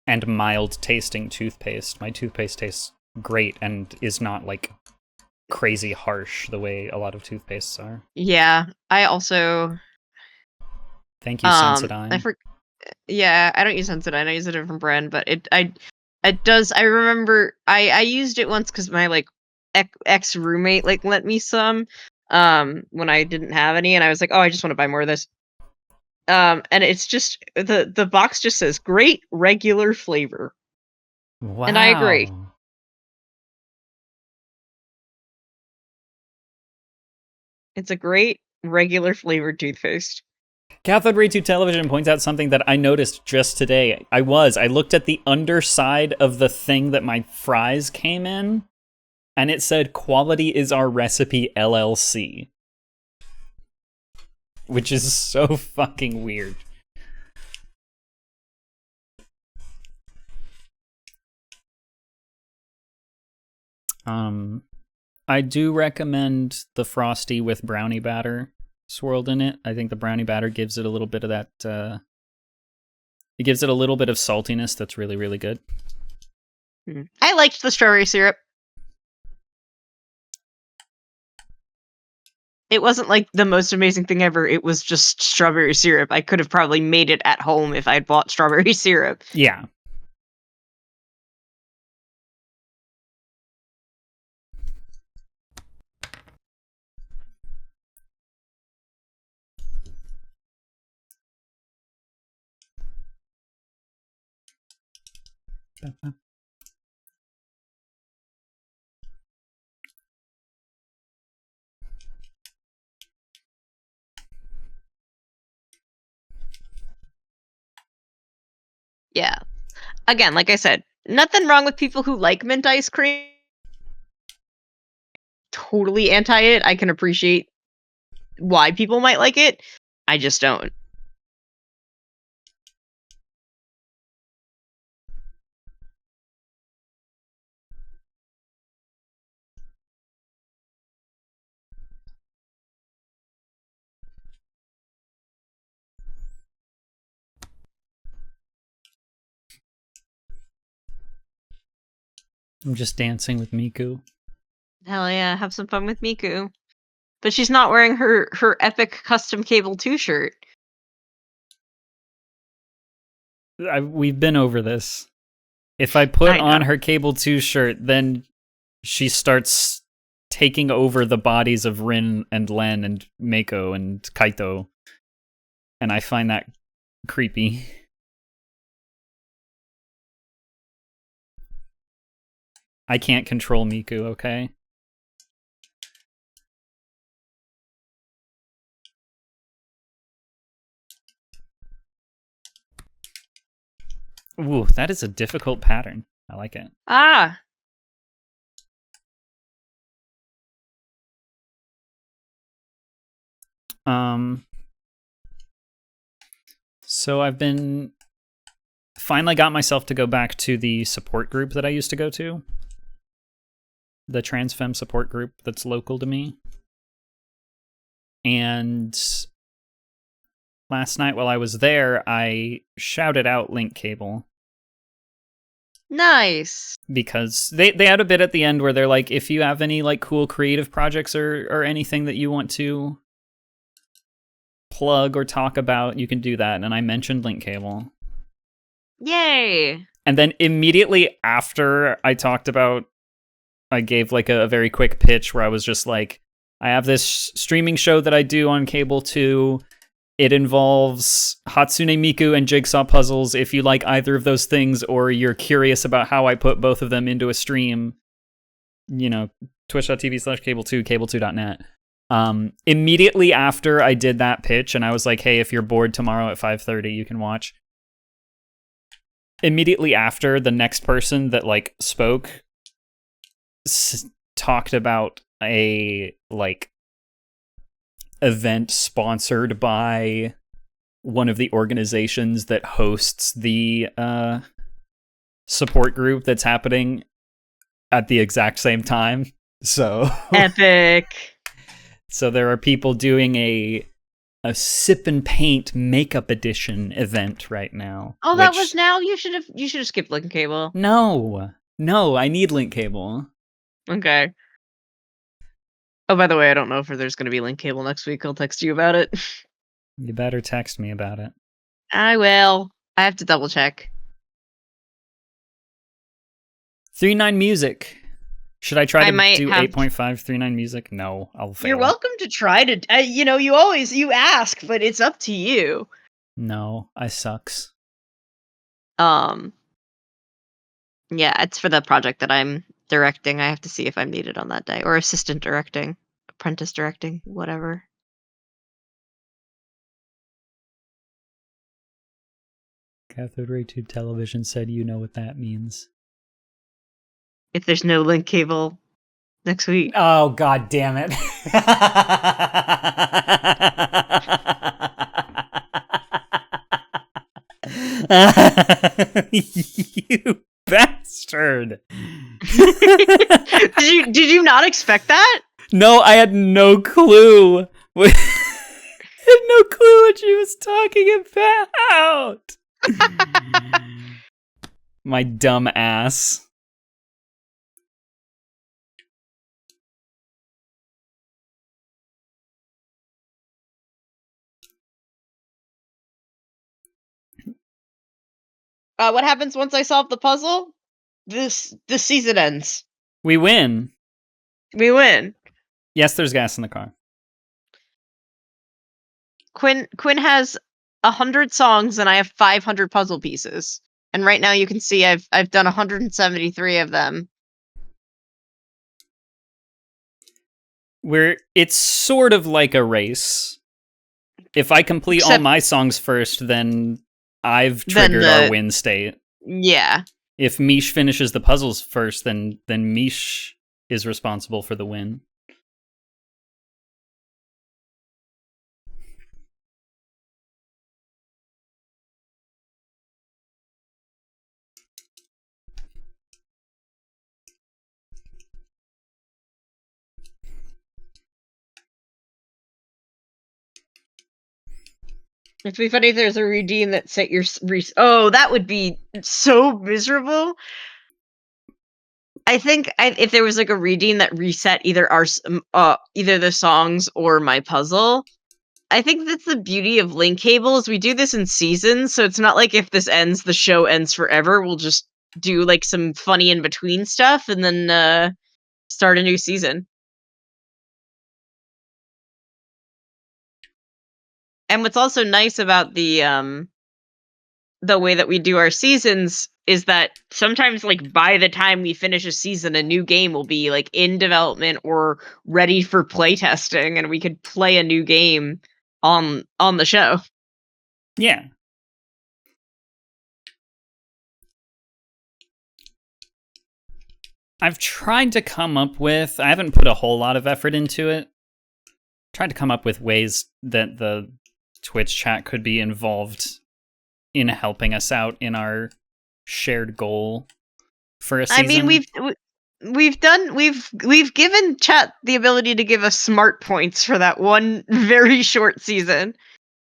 and mild tasting toothpaste. My toothpaste tastes great and is not like crazy harsh the way a lot of toothpastes are. Yeah, I also Thank you, Sensodyne. yeah, I don't use Sensodyne. I use a different brand, but it does. I remember I used it once because my like ex roommate like lent me some when I didn't have any, and I was like, oh, I just want to buy more of this. And it's just the box just says great regular flavor, Wow. and I agree. It's a great regular flavored toothpaste. Cathode Ray 2 Television points out something that I noticed just today. I looked at the underside of the thing that my fries came in, and it said quality is our recipe LLC. Which is so fucking weird. I do recommend the Frosty with brownie batter swirled in it. I think the brownie batter gives it a little bit of that, it gives it a little bit of saltiness that's really, really good. I liked the strawberry syrup. It wasn't like the most amazing thing ever. It was just strawberry syrup. I could have probably made it at home if I'd bought strawberry syrup. Yeah. Yeah. Again, like I said, nothing wrong with people who like mint ice cream. Totally anti it. I can appreciate why people might like it. I just don't. I'm just dancing with Miku. Hell yeah, have some fun with Miku. But she's not wearing her epic custom Cable 2 shirt. We've been over this. If I put I on know. her Cable 2 shirt, then she starts taking over the bodies of Rin and Len and Mako and Kaito. And I find that creepy. I can't control Miku, okay? Ooh, that is a difficult pattern. I like it. Ah. So I've been finally got myself to go back to the support group that I used to go to. The trans femme support group that's local to me. And last night while I was there, I shouted out Link Cable. Nice. Because they had a bit at the end where they're like, if you have any like cool creative projects or anything that you want to plug or talk about, you can do that. And I mentioned Link Cable. Yay. And then immediately after I talked about, I gave like a very quick pitch where I was just like, I have this streaming show that I do on Cable 2. It involves Hatsune Miku and jigsaw puzzles. If you like either of those things, or you're curious about how I put both of them into a stream, you know, twitch.tv/cable2, cable2.net. Immediately after I did that pitch, and I was like, "Hey, if you're bored tomorrow at 5:30, you can watch." Immediately after, the next person that like spoke talked about a like event sponsored by one of the organizations that hosts the support group that's happening at the exact same time. So Epic. so there are people doing a sip and paint makeup edition event right now. Oh, that was now? You should have skipped Link Cable. No, I need link cable. Okay. Oh, by the way, I don't know if there's going to be Link Cable next week. I'll text you about it. You better text me about it. I will. I have to double check. 3.9 music. Should I try to might do have 8.5 3.9 music? No, I'll fail. You're welcome to try to. You ask, but it's up to you. No, I sucks. Yeah, it's for the project that I'm directing. I have to see if I'm needed on that day, or assistant directing, apprentice directing, whatever. Cathode Ray Tube Television said you know what that means. If there's no Link Cable next week. Oh, god damn it. You bastard. Did you not expect that? No, I had no clue. I had no clue what she was talking about. My dumb ass. What happens once I solve the puzzle? This season ends. We win. We win. Yes, there's gas in the car. Quinn has 100 songs and I have 500 puzzle pieces. And right now you can see I've done 173 of them. It's sort of like a race. If I complete all my songs first, then I've triggered our win state. Yeah. If Mish finishes the puzzles first, then Mish is responsible for the win. It'd be funny if there's a redeem that set your... Oh, that would be so miserable. I think if there was like a redeem that reset either either the songs or my puzzle, I think that's the beauty of Link Cable is we do this in seasons, so it's not like if this ends, the show ends forever. We'll just do like some funny in between stuff and then start a new season. And what's also nice about the way that we do our seasons is that sometimes like by the time we finish a season, a new game will be like in development or ready for playtesting, and we could play a new game on the show. Yeah. I've tried to come up with, I haven't put a whole lot of effort into it. Tried to come up with ways that the Twitch chat could be involved in helping us out in our shared goal for a season. I mean, we've given chat the ability to give us smart points for that one very short season.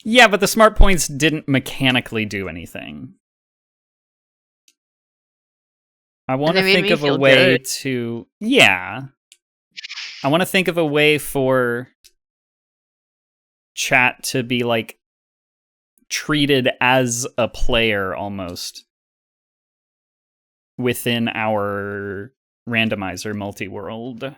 Yeah, but the smart points didn't mechanically do anything. I want to think of a way to... Yeah. I want to think of a way for chat to be, like, treated as a player, almost, within our randomizer multi-world.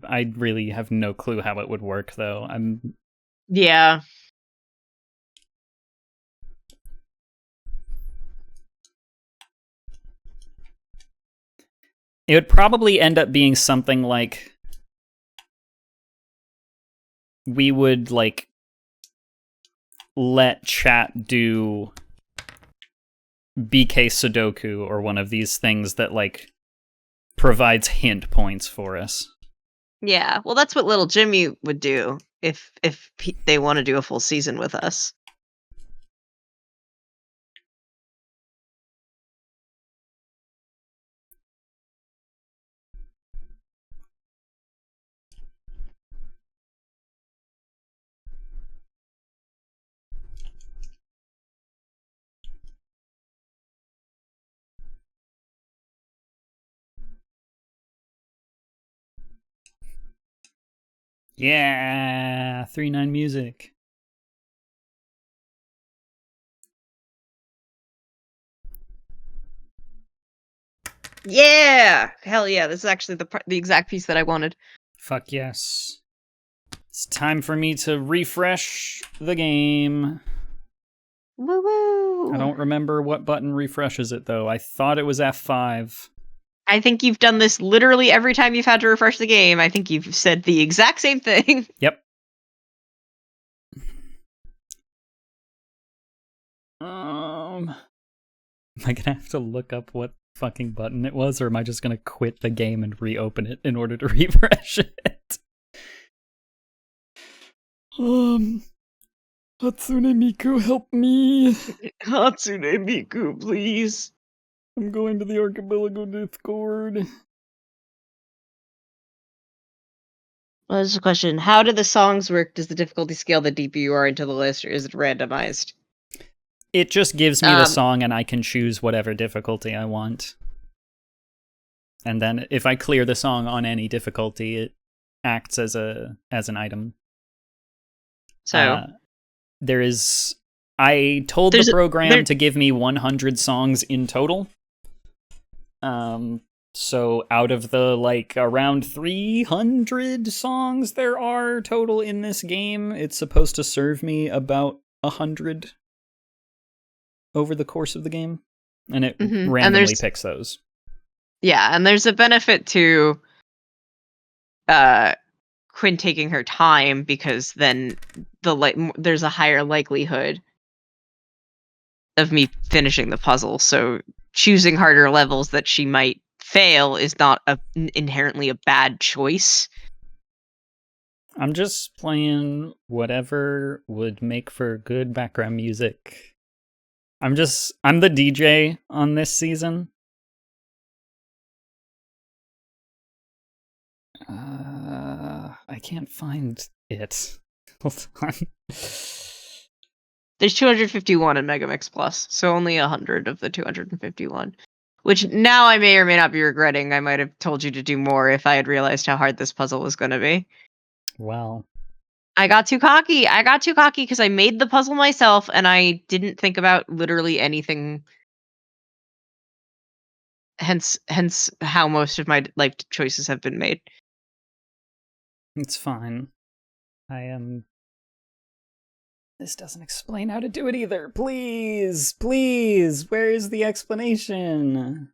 I really have no clue how it would work, though. Yeah. It would probably end up being something like we would like let chat do BK Sudoku or one of these things that like provides hint points for us. Yeah, well, that's what little Jimmy would do if they want to do a full season with us. Yeah, 3-9 music. Yeah, hell yeah! This is actually the exact piece that I wanted. Fuck yes. It's time for me to refresh the game. Woo woo! I don't remember what button refreshes it though. I thought it was F5. I think you've done this literally every time you've had to refresh the game. I think you've said the exact same thing. Yep. Am I gonna have to look up what fucking button it was, or am I just gonna quit the game and reopen it in order to refresh it? Hatsune Miku, help me. Hatsune Miku, please. I'm going to the Archipelago Discord. Well, there's a question. How do the songs work? Does the difficulty scale the deeper you are into the list, or is it randomized? It just gives me the song and I can choose whatever difficulty I want. And then if I clear the song on any difficulty, it acts as an item. So there is I told the program to give me 100 songs in total. So out of the like around 300 songs there are total in this game, it's supposed to serve me about 100 over the course of the game, and it randomly picks those. Yeah, and there's a benefit to Quinn taking her time, because then there's a higher likelihood of me finishing the puzzle. So choosing harder levels that she might fail is not inherently a bad choice. I'm just playing whatever would make for good background music. I'm the DJ on this season. I can't find it. Hold on. There's 251 in Megamix Plus, so only 100 of the 251. Which now I may or may not be regretting. I might have told you to do more if I had realized how hard this puzzle was going to be. Well, I got too cocky. Because I made the puzzle myself and I didn't think about literally anything. Hence how most of my life choices have been made. It's fine. This doesn't explain how to do it either. Please, please, where is the explanation?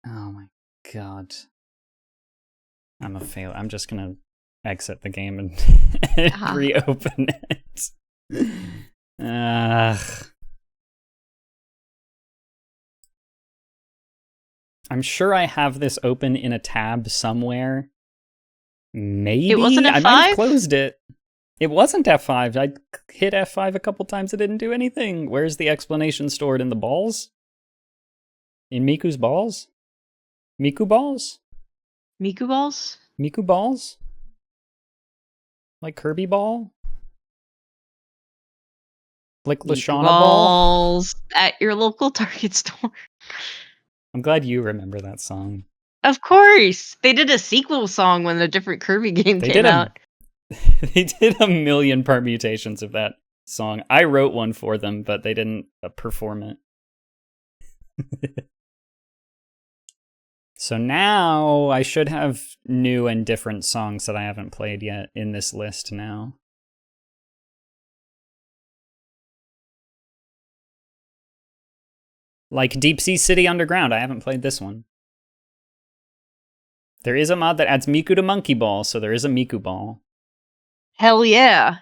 Oh my god. I'm a fail. I'm just gonna exit the game and reopen it. I'm sure I have this open in a tab somewhere. Maybe it wasn't F5? I might have closed it. It wasn't F5. I hit F5 a couple times. It didn't do anything. Where's the explanation stored? In the balls? In Miku's balls? Miku balls? Miku balls? Miku balls? Like Kirby ball? Like Lashana balls at your local Target store. I'm glad you remember that song. Of course! They did a sequel song when a different Kirby game came out. They did a million permutations of that song. I wrote one for them, but they didn't perform it. So now I should have new and different songs that I haven't played yet in this list now. Like Deep Sea City Underground. I haven't played this one. There is a mod that adds Miku to Monkey Ball, so there is a Miku Ball. Hell yeah.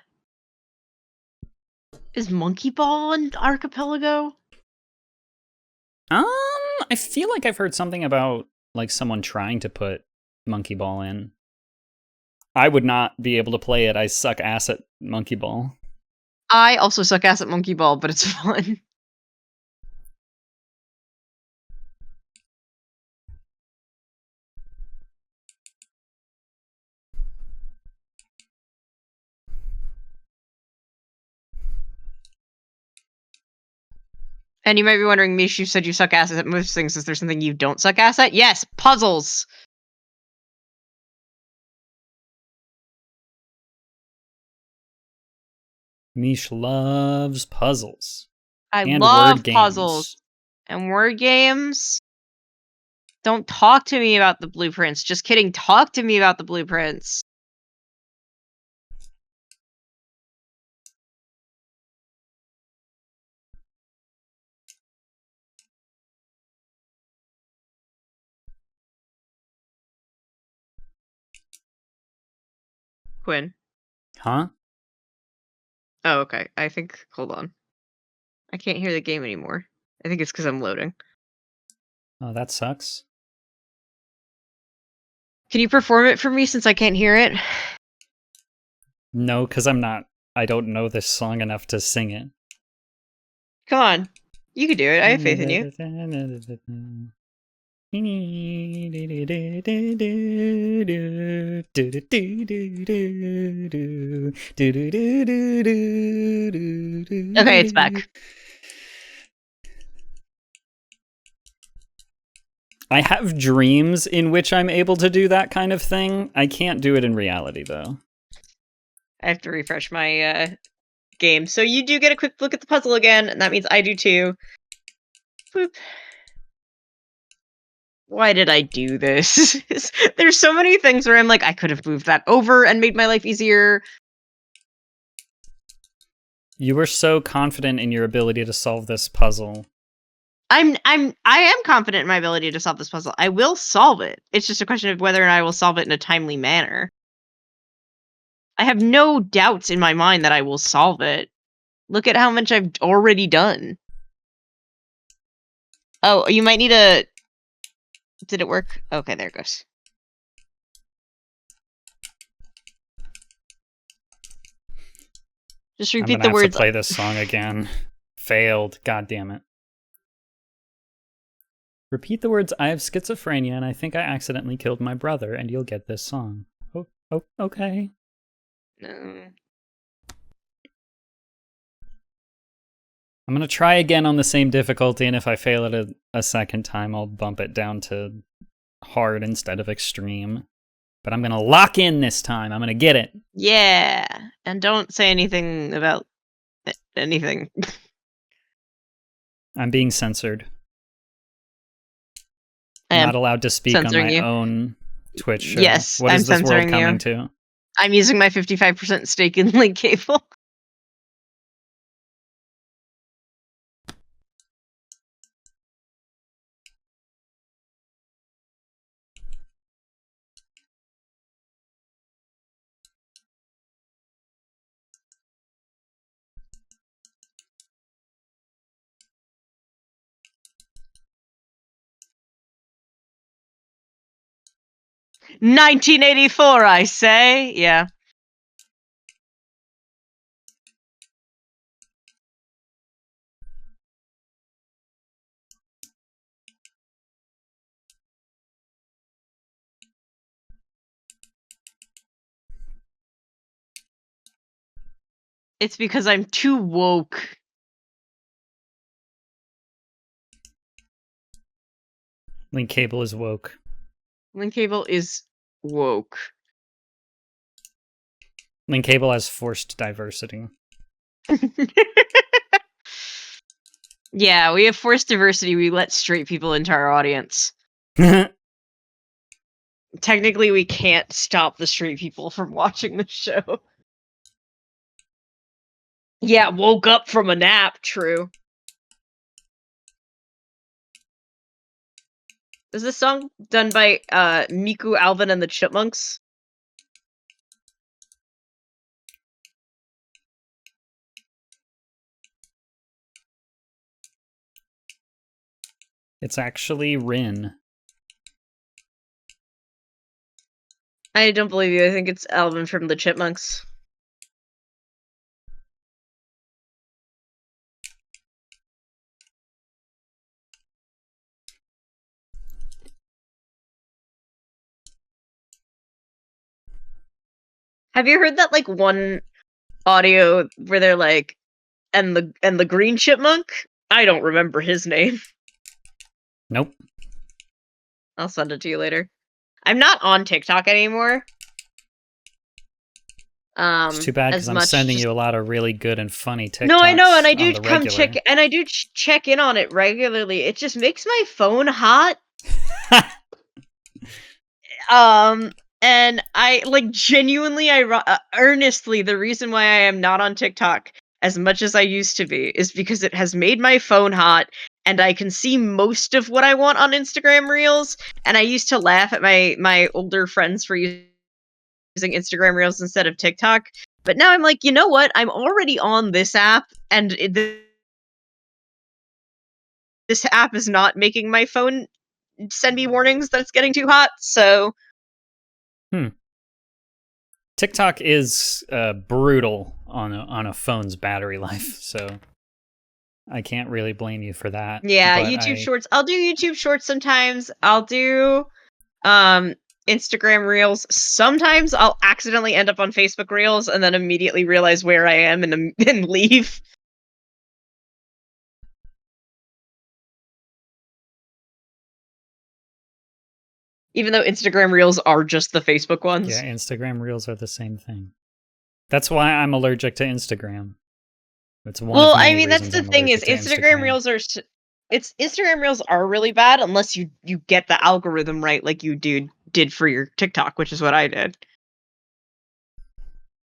Is Monkey Ball an archipelago? I feel like I've heard something about like someone trying to put Monkey Ball in. I would not be able to play it. I suck ass at Monkey Ball. I also suck ass at Monkey Ball, but it's fun. And you might be wondering, Mish, you said you suck ass at most things. Is there something you don't suck ass at? Yes, puzzles. Mish loves puzzles. I and love word games. puzzles and word games. Don't talk to me about the blueprints. Just kidding. Talk to me about the blueprints. Quinn. Huh? Oh, okay. I think. Hold on. I can't hear the game anymore. I think it's because I'm loading. Oh, that sucks. Can you perform it for me since I can't hear it? No, because I don't know this song enough to sing it. Come on. You can do it. I have faith in you. Okay, it's back. I have dreams in which I'm able to do that kind of thing. I can't do it in reality, though. I have to refresh my game. So you do get a quick look at the puzzle again, and that means I do too. Boop. Why did I do this? There's so many things where I'm like, I could have moved that over and made my life easier. You were so confident in your ability to solve this puzzle. I am confident in my ability to solve this puzzle. I will solve it. It's just a question of whether or not I will solve it in a timely manner. I have no doubts in my mind that I will solve it. Look at how much I've already done. Oh, you might need a... Did it work? Okay, there it goes. Just I'm repeat gonna the have words. to play this song again. Failed. God damn it. Repeat the words, I have schizophrenia and I think I accidentally killed my brother, and you'll get this song. Oh, okay. No. I'm gonna try again on the same difficulty, and if I fail it a second time, I'll bump it down to hard instead of extreme. But I'm gonna lock in this time. I'm gonna get it. Yeah, and don't say anything about anything. I'm being censored. I I'm am not allowed to speak on censoring my you. own Twitch show. Yes, What I'm is this world censoring coming you. to? I'm using my 55% stake in Link Cable. $1984, I say. Yeah. It's because I'm too woke. Link Cable is woke. Link Cable is woke. Link Cable has forced diversity. Yeah, we have forced diversity. We let straight people into our audience. Technically, we can't stop the straight people from watching the show. Yeah, woke up from a nap, true. Is this song done by Miku, Alvin, and the Chipmunks? It's actually Rin. I don't believe you. I think it's Alvin from the Chipmunks. Have you heard that like one audio where they're like, and the green chipmunk? I don't remember his name. Nope. I'll send it to you later. I'm not on TikTok anymore. It's too bad because As I'm much sending just... you a lot of really good and funny TikToks No, I know, and I on do the come regular. check, and I do check in on it regularly. It just makes my phone hot. And I like genuinely, earnestly, the reason why I am not on TikTok as much as I used to be is because it has made my phone hot, and I can see most of what I want on Instagram Reels. And I used to laugh at my older friends for using Instagram Reels instead of TikTok. But now I'm like, you know what? I'm already on this app, and this app is not making my phone send me warnings that it's getting too hot. So TikTok is brutal on a phone's battery life, so I can't really blame you for that. yeah, But YouTube Shorts. I'll do YouTube Shorts sometimes. I'll do um Instagram Reels. Sometimes I'll accidentally end up on Facebook Reels and then immediately realize where I am and and leave. Even though Instagram Reels are just the Facebook yeah, ones. Instagram Reels are the same thing. That's why I'm allergic to Instagram. It's one Well, of I many mean, that's reasons the I'm thing is allergic to Instagram Instagram. Reels are it's Instagram Reels are really bad unless you get the algorithm right like you did for your TikTok, which is what I did.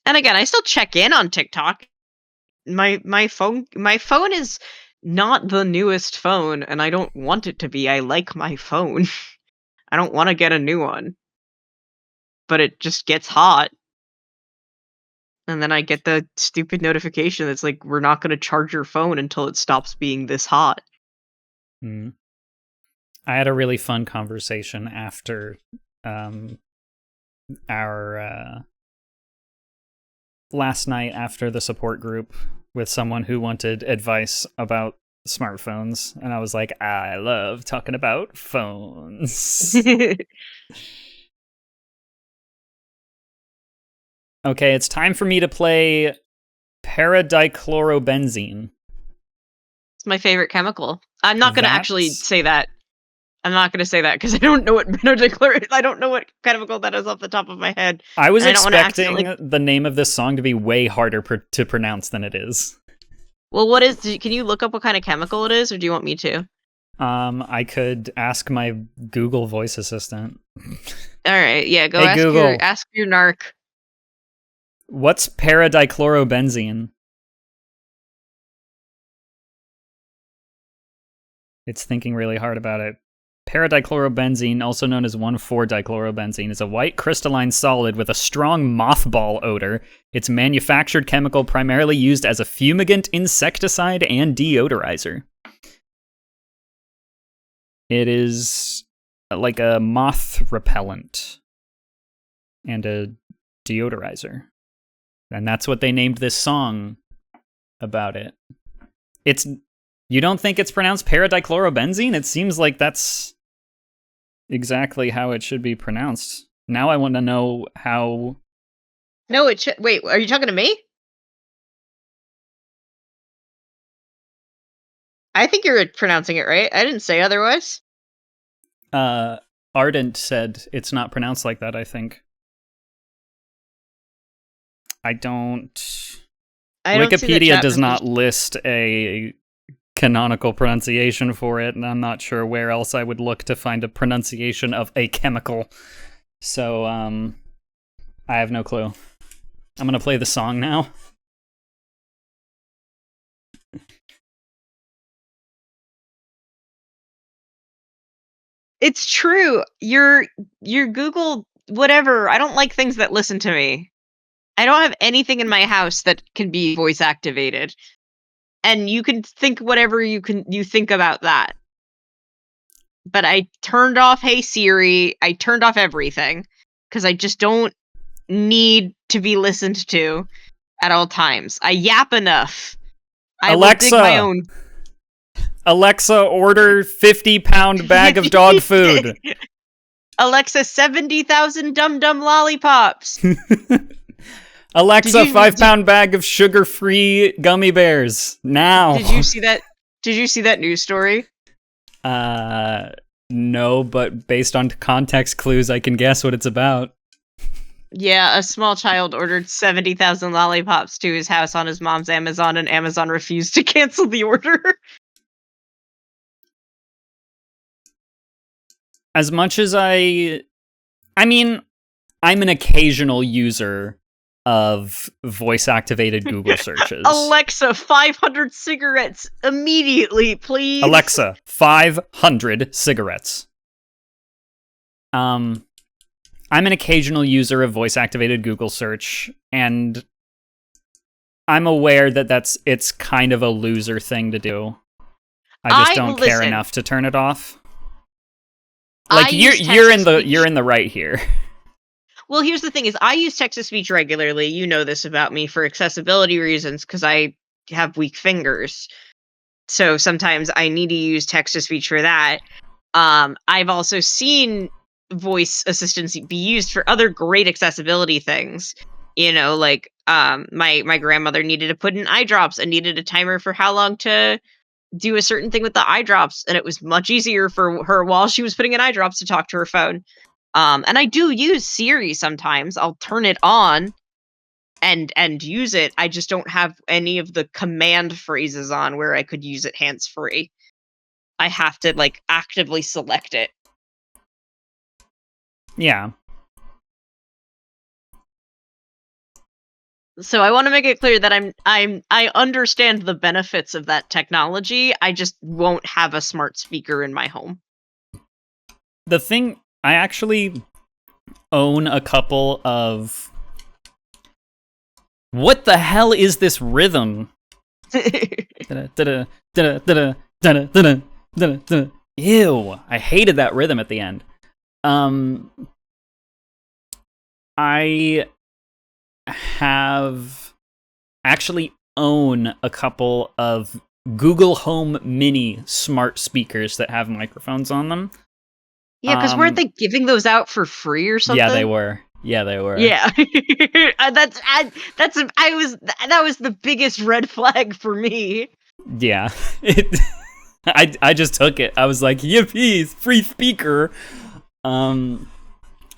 And again, I still check in on TikTok. My phone is not the newest phone, and I don't want it to be. I like my phone. I don't want to get a new one, but it just gets hot, and then I get the stupid notification that's like, we're not going to charge your phone until it stops being this hot. Mm. I had a really fun conversation after um, our last night after the support group with someone who wanted advice about smartphones, and I was like, I love talking about phones. Okay, it's time for me to play paradichlorobenzene. It's my favorite chemical. I'm not going to actually That's say that. I'm not going to say that because I don't know what I don't know what chemical that is off the top of my head, I was and I don't want to accidentally... expecting the name of this song to be way harder to pronounce than it is. Well, can you look up what kind of chemical it is, or do you want me to? I could ask my Google voice assistant. All right, yeah, go Hey Google, ask your narc. what's paradichlorobenzene? It's thinking really hard about it. Paradichlorobenzene, also known as 1,4-dichlorobenzene, is a white crystalline solid with a strong mothball odor. It's a manufactured chemical primarily used as a fumigant, insecticide, and deodorizer. It is like a moth repellent and a deodorizer. And that's what they named this song about it. You don't think it's pronounced paradichlorobenzene? It seems like that's exactly how it should be pronounced. Now I want to know how... No, wait, are you talking to me? I think you're pronouncing it right. I didn't say otherwise. Ardent said it's not pronounced like that, I think. I don't... I don't see the Wikipedia chat does message. not list a canonical pronunciation for it, and I'm not sure where else I would look to find a pronunciation of a chemical. So, I have no clue. I'm gonna play the song now. It's true. Your Google whatever, I don't like things that listen to me. I don't have anything in my house that can be voice activated. And you can think whatever you think about that. But I turned off Hey Siri, I turned off everything because I just don't need to be listened to at all times. I yap enough. I will dig my Alexa, own. Alexa, order 50-pound bag of dog food. Alexa, 70,000 dum dum lollipops. Alexa, Did you 5-pound bag of sugar-free gummy bears now. did you see that? Did you see that news story? Uh, no, but based on context clues, I can guess what it's about. Yeah, a small child ordered 70,000 lollipops to his house on his mom's Amazon, and Amazon refused to cancel the order. As much as I mean, I'm an occasional user of voice-activated Google searches. Alexa, 500 cigarettes immediately, please. Alexa, 500 cigarettes. I'm an occasional user of voice-activated Google search, and I'm aware that it's kind of a loser thing to do. I just don't care enough to turn it off. Like you're in the right here. Well, here's the thing: is I use text to speech regularly. You know this about me for accessibility reasons because I have weak fingers, so sometimes I need to use text to speech for that. I've also seen voice assistants be used for other great accessibility things. You know, like my grandmother needed to put in eye drops and needed a timer for how long to do a certain thing with the eye drops, and it was much easier for her while she was putting in eye drops to talk to her phone. And I do use Siri sometimes. I'll turn it on and use it. I just don't have any of the command phrases on where I could use it hands free. I have to like actively select it. Yeah. So I want to make it clear that I understand the benefits of that technology. I just won't have a smart speaker in my home. The thing, I actually own a couple of... What the hell is this rhythm? Ew, I hated that rhythm at the end. I actually own a couple of Google Home Mini smart speakers that have microphones on them. Yeah, because weren't they giving those out for free or something? Yeah, they were. Yeah. That was the biggest red flag for me. Yeah. I just took it. I was like, yippee, free speaker.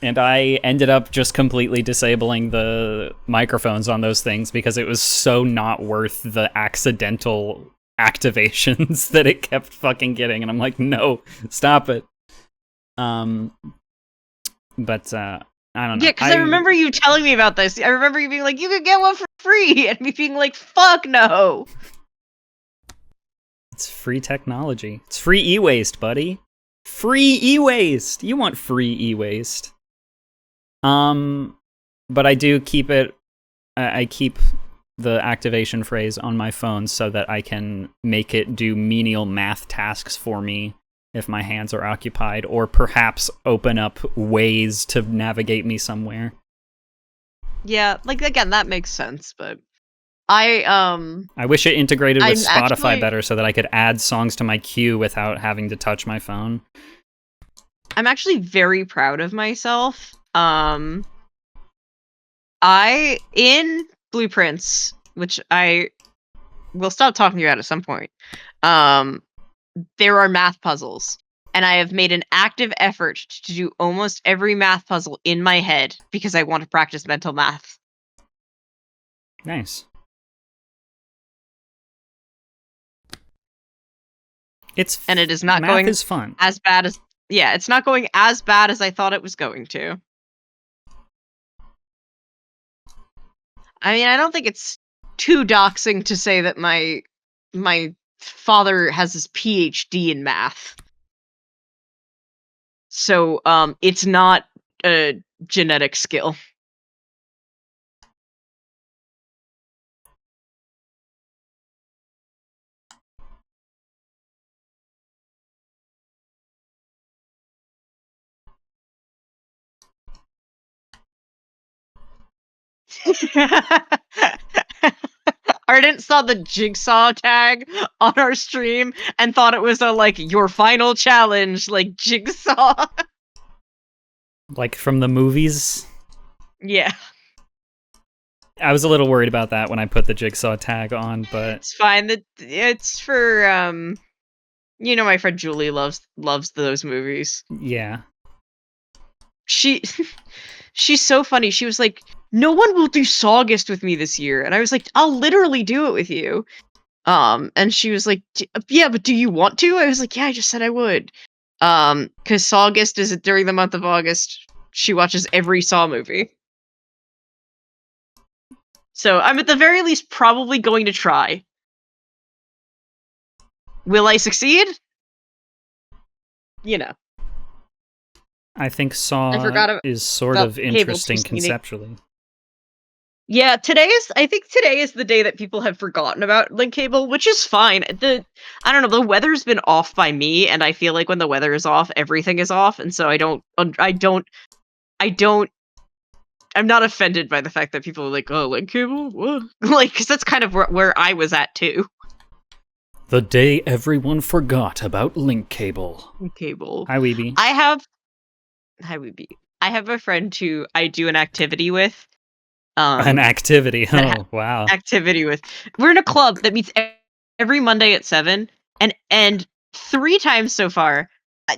And I ended up just completely disabling the microphones on those things because it was so not worth the accidental activations that it kept fucking getting. And I'm like, no, stop it. But I don't know. Yeah, because I remember you telling me about this. I remember you being like, you could get one for free, and me being like, fuck no. It's free technology. It's free e-waste, buddy. Free e-waste. You want free e-waste. But I do keep it. I keep the activation phrase on my phone so that I can make it do menial math tasks for me if my hands are occupied, or perhaps open up ways to navigate me somewhere. Yeah, like again, that makes sense, but I wish it integrated with Spotify actually better so that I could add songs to my queue without having to touch my phone. I'm actually very proud of myself. In Blueprints, which I will stop talking about at some point, there are math puzzles, and I have made an active effort to do almost every math puzzle in my head because I want to practice mental math. Nice. And it is not math going is fun. as bad as it's not going as bad as I thought it was going to. I mean, I don't think it's too doxing to say that my father has his PhD in math. So it's not a genetic skill. Arden saw the jigsaw tag on our stream and thought it was a like your final challenge, like jigsaw. Like from the movies. Yeah, I was a little worried about that when I put the jigsaw tag on, but it's fine. That it's for my friend Julie loves those movies. yeah. She she's so funny. She was like, "No one will do Sawgust with me this year," and I was like, "I'll literally do it with you." And she was like, "Yeah, but do you want to?" I was like, "Yeah, I just said I would." Because Sawgust is during the month of August. She watches every Saw movie. So I'm at the very least probably going to try. Will I succeed? You know, I think I Saw forgot is sort about of Cable interesting 2 conceptually. Yeah, I think today is the day that people have forgotten about Link Cable, which is fine. I don't know, the weather's been off by me, and I feel like when the weather is off, everything is off, and so I don't I'm not offended by the fact that people are like, "Oh, Link Cable? What?" Like, because that's kind of where I was at too. The day everyone forgot about Link Cable. Link Cable. Hi, Weeby. I have Hi, we be. I have a friend who I do an activity with. An Um, activity. that Oh, wow. activity with. We're in a club that meets every Monday at 7, and 3 times so far.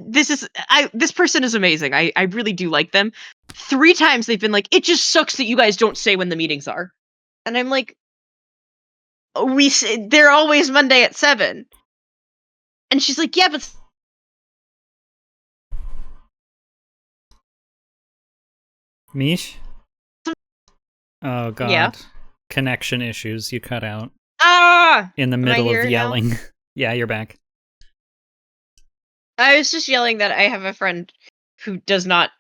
This person is amazing. I really do like them. 3 times they've been like, "It just sucks that you guys don't say when the meetings are." And I'm like, they're always Monday at 7." And she's like, "Yeah, but Mish? Oh, yeah." God. Connection issues. You cut out Ah! in the Am I middle of here now? yelling. Yeah, you're back. I was just yelling that I have a friend who does not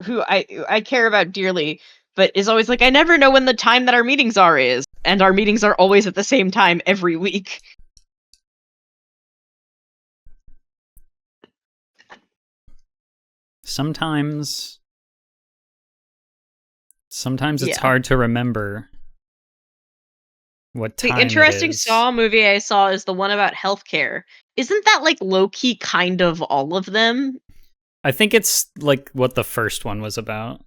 who I care about dearly, but is always like, "I never know when the time that our meetings are is." And our meetings are always at the same time every week. Sometimes it's Yeah. hard to remember what The time it interesting is. Saw movie I saw is the one about healthcare. Isn't that like low key kind of all of them? I think it's like what the first one was about.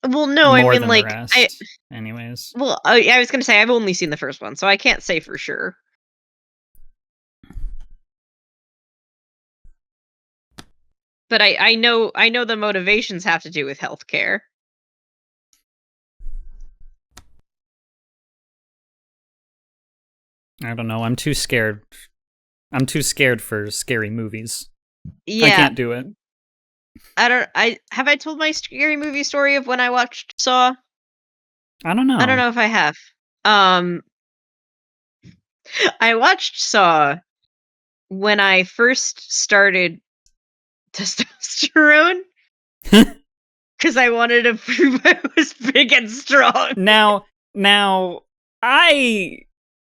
Well, no, I More mean than the like rest, anyways. I was gonna say I've only seen the first one, so I can't say for sure. But I know the motivations have to do with healthcare. I don't know. I'm too scared. I'm too scared for scary movies. I Yeah, can't do it. I have I told my scary movie story of when I watched Saw? I don't I don't know. know if I have. Um, I watched Saw when I first started testosterone because I wanted to prove I was big and strong. Now,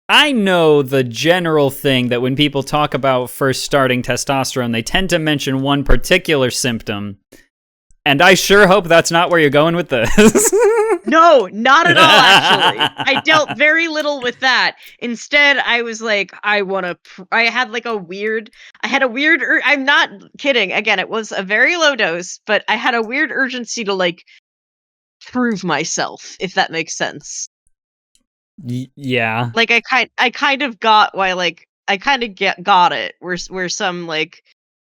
I know the general thing that when people talk about first starting testosterone, they tend to mention one particular symptom. And I sure hope that's not where you're going with this. No, not at all, actually. I dealt very little with that. Instead, I was like, I had like I had a weird, I'm not kidding. Again, it was a very low dose, but I had a weird urgency to like prove myself, if that makes sense. Yeah. Like I kind of got why like I kind of got it where some like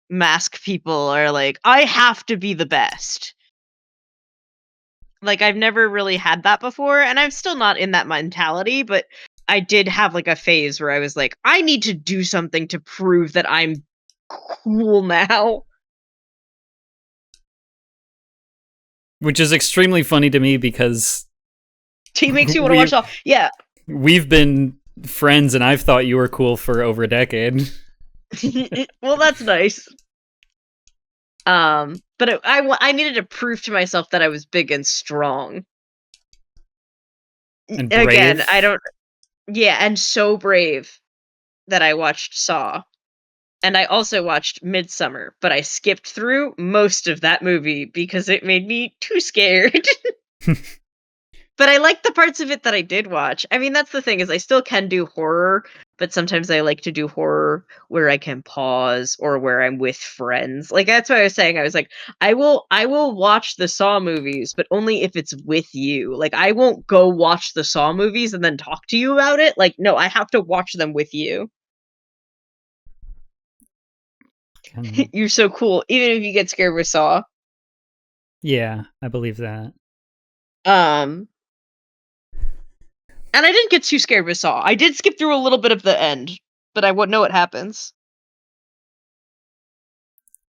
mask people are like, I have to be the best. Like, I've never really had that before, and I'm still not in that mentality, but I did have, like, a phase where I was like, "I need to do something to prove that I'm cool now." Which is extremely funny to me because He makes you wanna watch we all. Yeah. we've been friends and I've thought you were cool for over a decade. Well, that's nice. But I needed to prove to myself that I was big and strong. And Again, I brave. don't. Yeah, and so brave that I watched Saw. And I also watched Midsummer, but I skipped through most of that movie because it made me too scared. But I like the parts of it that I did watch. I mean, that's the thing is I still can do horror, but sometimes I like to do horror where I can pause or where I'm with friends. Like that's what I was saying. I was like, I will watch the Saw movies, but only if it's with you. Like I won't go watch the Saw movies and then talk to you about it. Like no, I have to watch them with you. Can- You're so cool. Even if you get scared with Saw. yeah, I believe that. Um and I didn't get too scared with Saw. I did skip through a little bit of the end, but I wouldn't know what happens.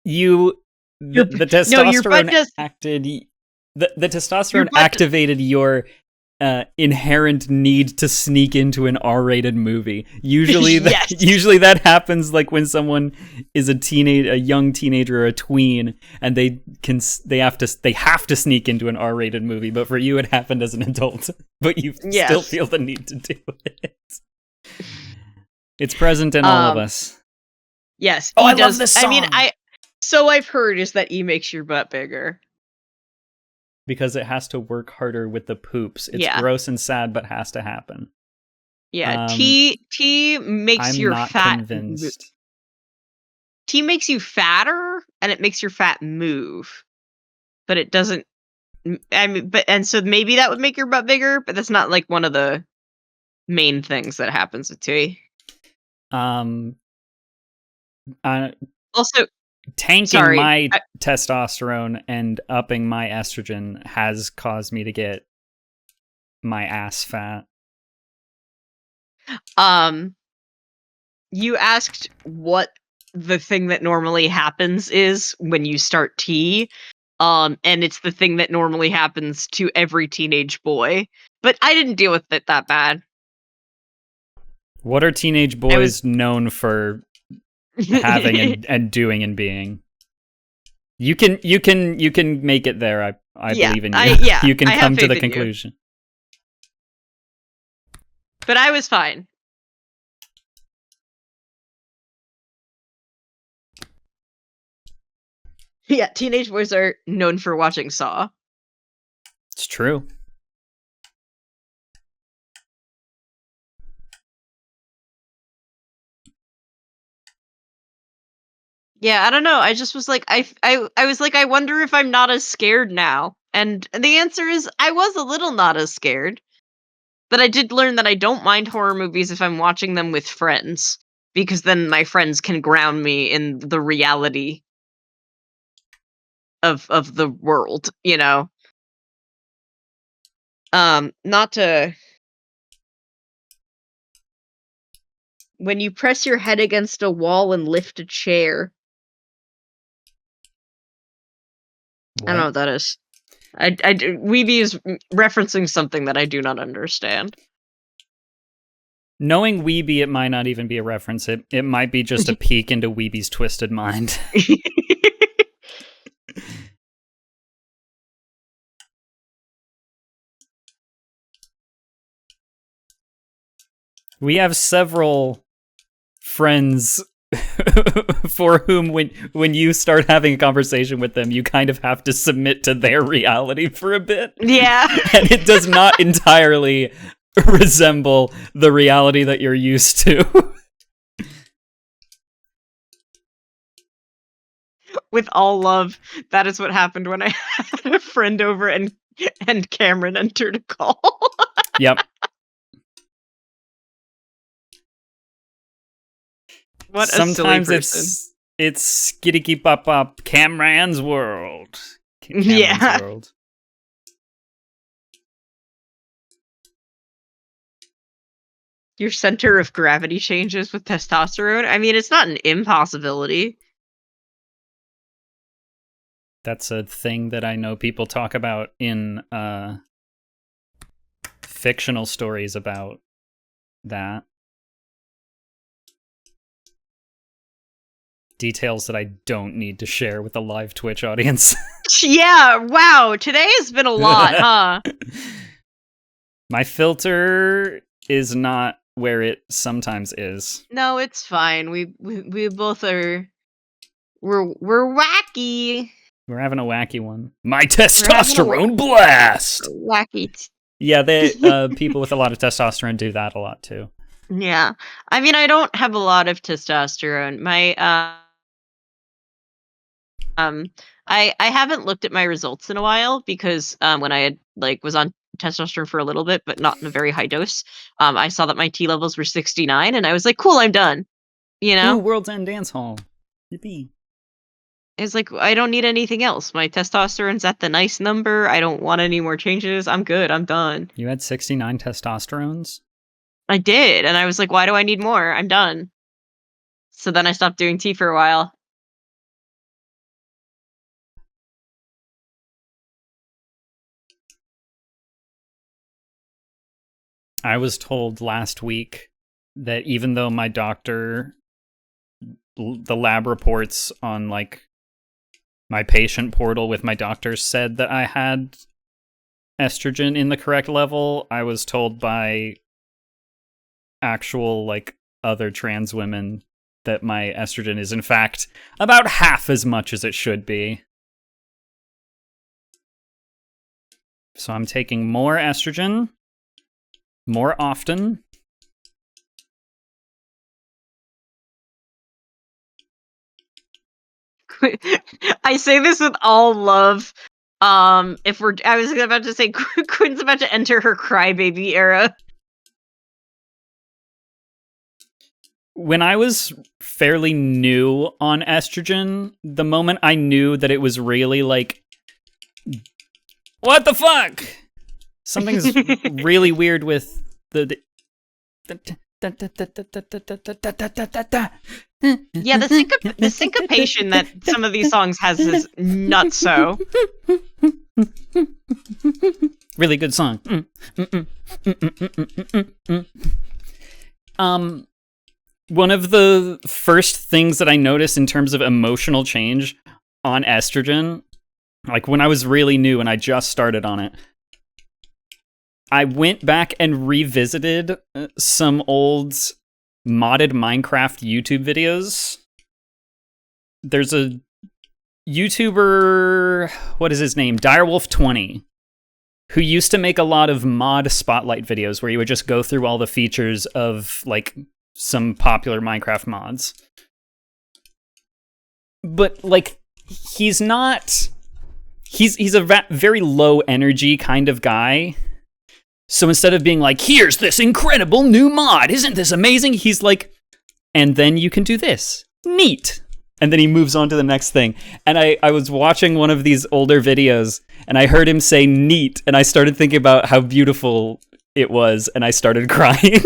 You Your the no, your butt testosterone does acted the your testosterone butt activated your inherent need to sneak into an R-rated movie. Usually that yes. usually that happens like when someone is a young teenager or a tween and they have to sneak into an R-rated movie, but for you it happened as an adult, but you still Yes. feel the need to do it. It's present in all of Um, us. yes, Oh, I E love does this I mean, song I've heard is that E makes your butt bigger. because it has to work harder with the poops. It's Yeah. gross and sad, but has to happen. Yeah, Um, T makes I'm your not convinced. T makes you fatter and it makes your fat move, but it doesn't I mean, but and so maybe that would make your butt bigger, but that's not like one of the main things that happens with T. Um, uh, Also, tanking sorry. my testosterone and upping my estrogen has caused me to get my ass fat. Um, you asked what the thing that normally happens is when you start T. And it's the thing that normally happens to every teenage boy. But I didn't deal with it that bad. What are teenage I was boys known for having and doing and being? You can make it there. I yeah, believe in you. You can I have come to faith the in you. conclusion. But I was fine. Yeah, teenage boys are known for watching Saw. It's true. Yeah, I don't know. I just was like, I was like, I wonder if I'm not as scared now. And the answer is, I was a little not as scared. But I did learn that I don't mind horror movies if I'm watching them with friends, because then my friends can ground me in the reality of the world, you know. Not to when you press your head against a wall and lift a chair. I don't know What? what that is. Weeby is referencing something that I do not understand. Knowing Weeby, it might not even be a reference. It might be just a peek into Weeby's twisted mind. We have several friends for whom when you start having a conversation with them, you kind of have to submit to their reality for a bit. Yeah. And it does not entirely resemble the reality that you're used to. With all love, that is what happened when I had a friend over and Cameron entered a call. Yep. What a silly Sometimes person. it's skitty pop pop Cameron's world. Cameron's Yeah. world. Your center of gravity changes with testosterone. I mean, it's not an impossibility. That's a thing that I know people talk about in fictional stories about that. Details that I don't need to share with the live Twitch audience. Yeah, wow, today has been a lot, huh? My filter is not where it sometimes is. No, it's fine. We both are we're wacky. We're having a wacky one. My We're having a testosterone blast! wacky. Yeah, people with a lot of testosterone do that a lot too. Yeah. I mean, I don't have a lot of testosterone. My I haven't looked at my results in a while because when I had was on testosterone for a little bit, but not in a very high dose, I saw that my T levels were 69, and I was like, cool, I'm done. You Ooh, know, World's End Dance Hall. Yippee. it's like I don't need anything else. My testosterone's at the nice number. I don't want any more changes. I'm good. I'm done. You had 69 testosterones? I did, and I was like, why do I need more? I'm done. So then I stopped doing tea for a while. I was told last week that even though my doctor, the lab reports on like my patient portal with my doctor said that I had estrogen in the correct level, I was told by actual like other trans women that my estrogen is in fact about half as much as it should be. So I'm taking more estrogen more often. I say this with all love. If we're, I was about to say, Quinn's about to enter her crybaby era. When I was fairly new on estrogen, the moment I knew that it was really like, what the fuck? Something's really weird with Yeah, the syncopation that some of these songs has is nutso. Really good song. One of the first things that I noticed in terms of emotional change on estrogen, like when I was really new and I just started on it, I went back and revisited some old modded Minecraft YouTube videos. There's a YouTuber, what is his name? Direwolf20, who used to make a lot of mod spotlight videos where you would just go through all the features of like some popular Minecraft mods. But like he's a very low energy kind of guy. So instead of being like, here's this incredible new mod, isn't this amazing? He's like, and then you can do this. Neat. And then he moves on to the next thing. And I was watching one of these older videos, and I heard him say neat, and I started thinking about how beautiful it was, and I started crying.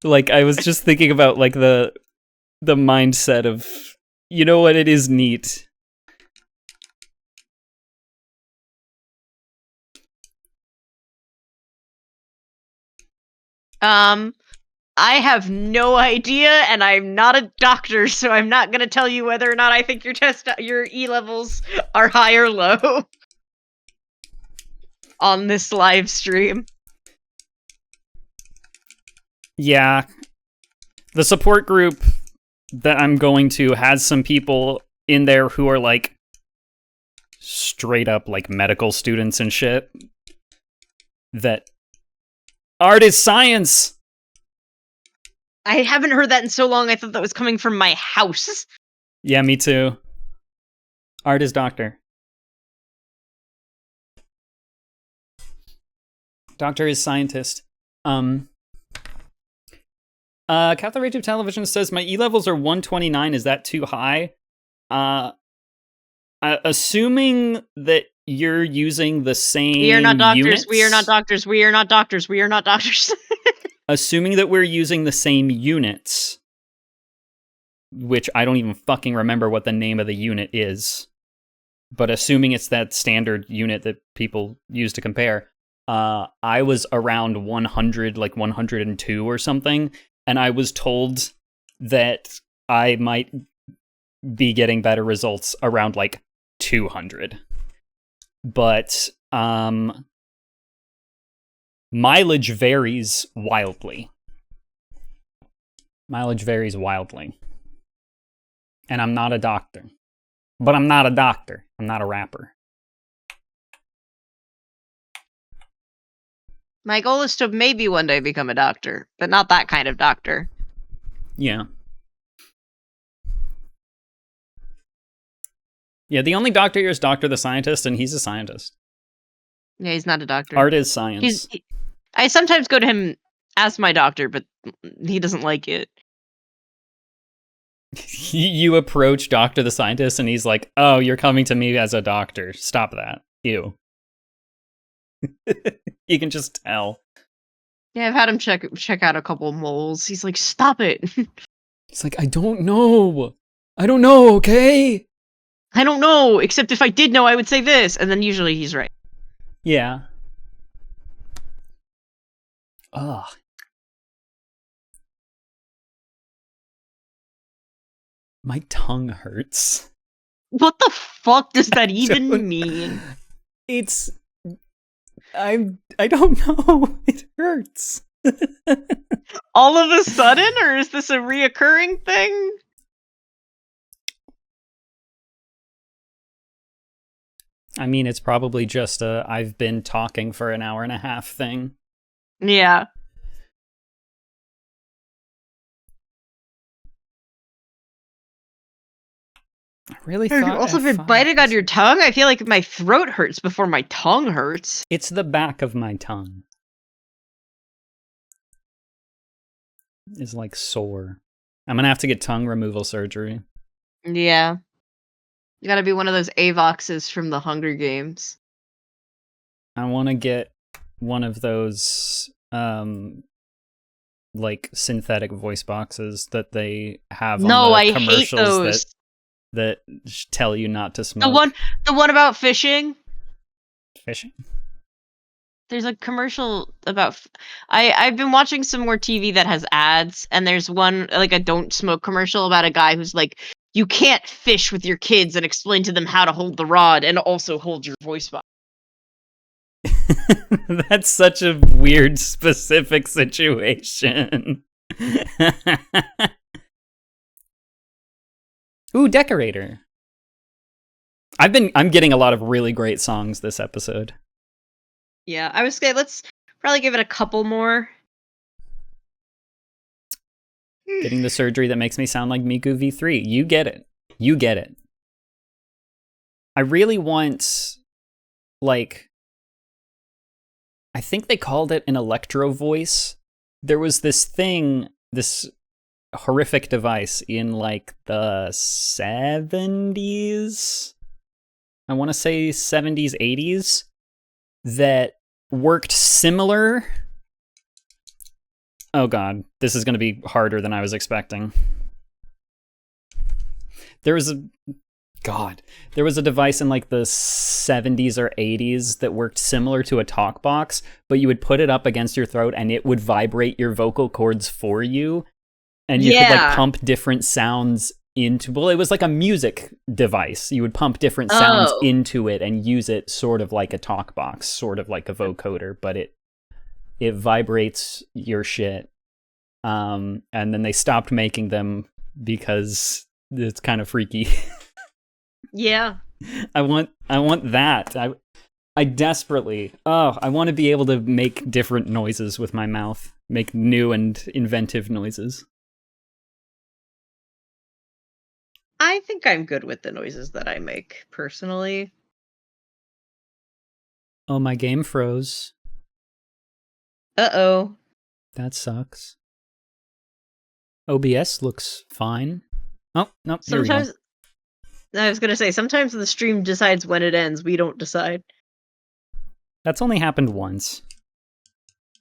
Like, I was just thinking about, like, the mindset of, you know what, it is neat. I have no idea, and I'm not a doctor, so I'm not gonna tell you whether or not I think your E levels are high or low on this live stream. Yeah. The support group that I'm going to has some people in there who are like straight up like medical students and shit. That art is science. I haven't heard that in so long. I thought that was coming from my house. Yeah, me too. Art is doctor. Doctor is scientist. Catholic Rage of Television says my E levels are 129. Is that too high? Assuming that you're using the same We are not doctors. units, We are not doctors. We are not doctors. We are not doctors. assuming that we're using the same units, which I don't even fucking remember what the name of the unit is, but assuming it's that standard unit that people use to compare, I was around 100, like 102 or something, and I was told that I might be getting better results around like 200. But mileage varies wildly. Mileage varies wildly. And I'm not a doctor. But I'm not a doctor. I'm not a rapper. My goal is to maybe one day become a doctor, but not that kind of doctor. Yeah. Yeah, the only doctor here is Doctor the Scientist, and he's a scientist. Yeah, he's not a doctor. Art is science. I sometimes go to him as my doctor, but he doesn't like it. You approach Doctor the Scientist, and he's like, "Oh, you're coming to me as a doctor. Stop that. Ew." You can just tell. Yeah, I've had him check out a couple moles. He's like, "Stop it." He's like, "I don't know. I don't know, okay?" I don't know, except if I did know, I would say this, and then usually he's right. Yeah. Ugh. My tongue hurts. What the fuck does that even mean? It's... I don't know. It hurts. All of a sudden, or is this a reoccurring thing? I mean, it's probably just a I've been talking for an hour and a half thing. Yeah. I really Have thought you also been F5 biting on was- your tongue? I feel like my throat hurts before my tongue hurts. It's the back of my tongue. Is like sore. I'm gonna have to get tongue removal surgery. Yeah. You gotta be one of those Avoxes from the Hunger Games. I want to get one of those like synthetic voice boxes that they have No, on the I hate commercials those. that tell you not to smoke. The one about fishing. Fishing. There's a commercial about. I've been watching some more TV that has ads, and there's one like a don't smoke commercial about a guy who's like, you can't fish with your kids and explain to them how to hold the rod and also hold your voice box. That's such a weird, specific situation. Ooh, decorator. I'm getting a lot of really great songs this episode. Yeah, I was scared. Let's probably give it a couple more. Getting the surgery that makes me sound like Miku V3. You get it. You get it. I really want, like, I think they called it an electro voice. There was this thing, this horrific device in like the 70s. I want to say 70s, 80s that worked similar. Oh god, this is going to be harder than I was expecting. There was a device in like the 70s or 80s that worked similar to a talk box, but you would put it up against your throat and it would vibrate your vocal cords for you. And you could like pump different sounds into, well, it was like a music device. You would pump different sounds into it and use it sort of like a talk box, sort of like a vocoder, but it vibrates your shit. And then they stopped making them because it's kind of freaky. Yeah. I want that. I desperately, I want to be able to make different noises with my mouth, make new and inventive noises. I think I'm good with the noises that I make, personally. Oh, my game froze. Uh-oh. That sucks. OBS looks fine. Oh, no, here we go. I was gonna say, sometimes the stream decides when it ends, we don't decide. That's only happened once.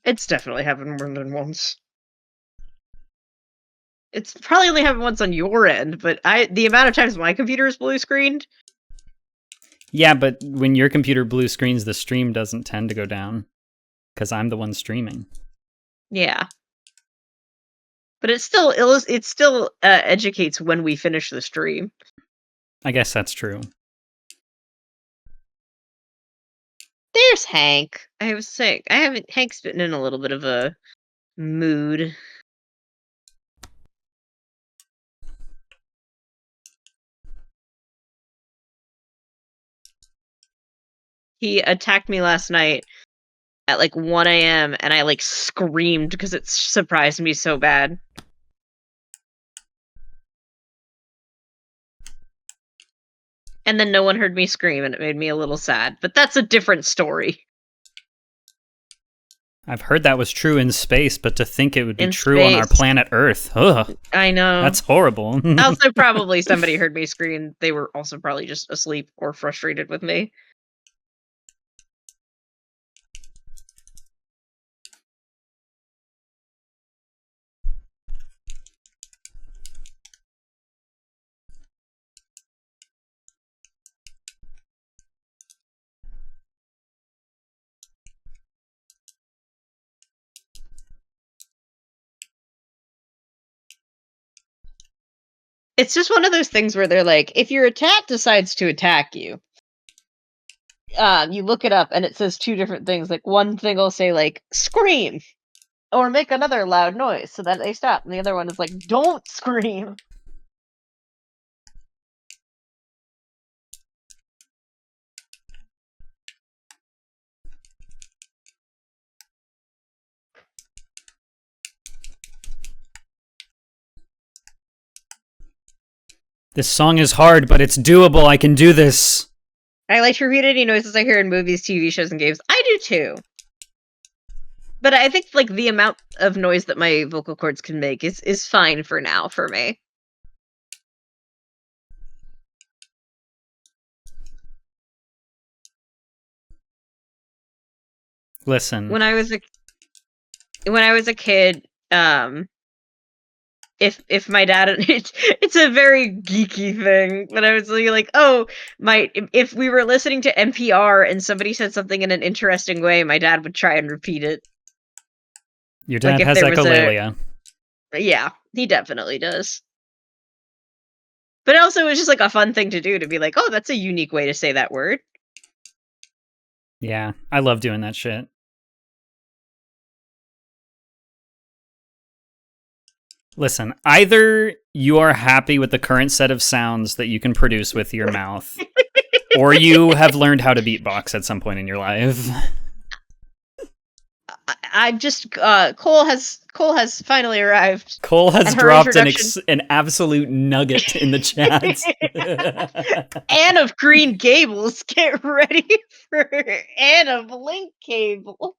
It's definitely happened more than once. It's probably only happened once on your end, but the amount of times my computer is blue screened. Yeah, but when your computer blue screens, the stream doesn't tend to go down. Because I'm the one streaming. Yeah. But it still educates when we finish the stream. I guess that's true. There's Hank. I was sick. Hank's been in a little bit of a mood. He attacked me last night at like 1 a.m. and I like screamed because it surprised me so bad. And then no one heard me scream and it made me a little sad. But that's a different story. I've heard that was true in space, but to think it would be In true on our space. planet Earth. Ugh. I know. That's horrible. Also, probably somebody heard me scream. They were also probably just asleep or frustrated with me. It's just one of those things where they're like, if your attack decides to attack you, you look it up and it says two different things. Like one thing will say like scream or make another loud noise so that they stop, and the other one is like don't scream. This song is hard, but it's doable. I can do this. I like to read any noises I hear in movies, TV shows, and games. I do too. But I think like the amount of noise that my vocal cords can make is fine for now for me. Listen. When I was a kid, if my dad it's a very geeky thing, but I was like, oh, if we were listening to NPR and somebody said something in an interesting way, my dad would try and repeat it. Your dad Like if has there was echolalia. Yeah, he definitely does. But also, it was just like a fun thing to do to be like, oh, that's a unique way to say that word. Yeah, I love doing that shit. Listen, either you are happy with the current set of sounds that you can produce with your mouth, or you have learned how to beatbox at some point in your life. I just Cole has finally arrived. Cole has And her dropped introduction- an absolute nugget in the chat. Anne of Green Gables, get ready for Anne of Link Cable.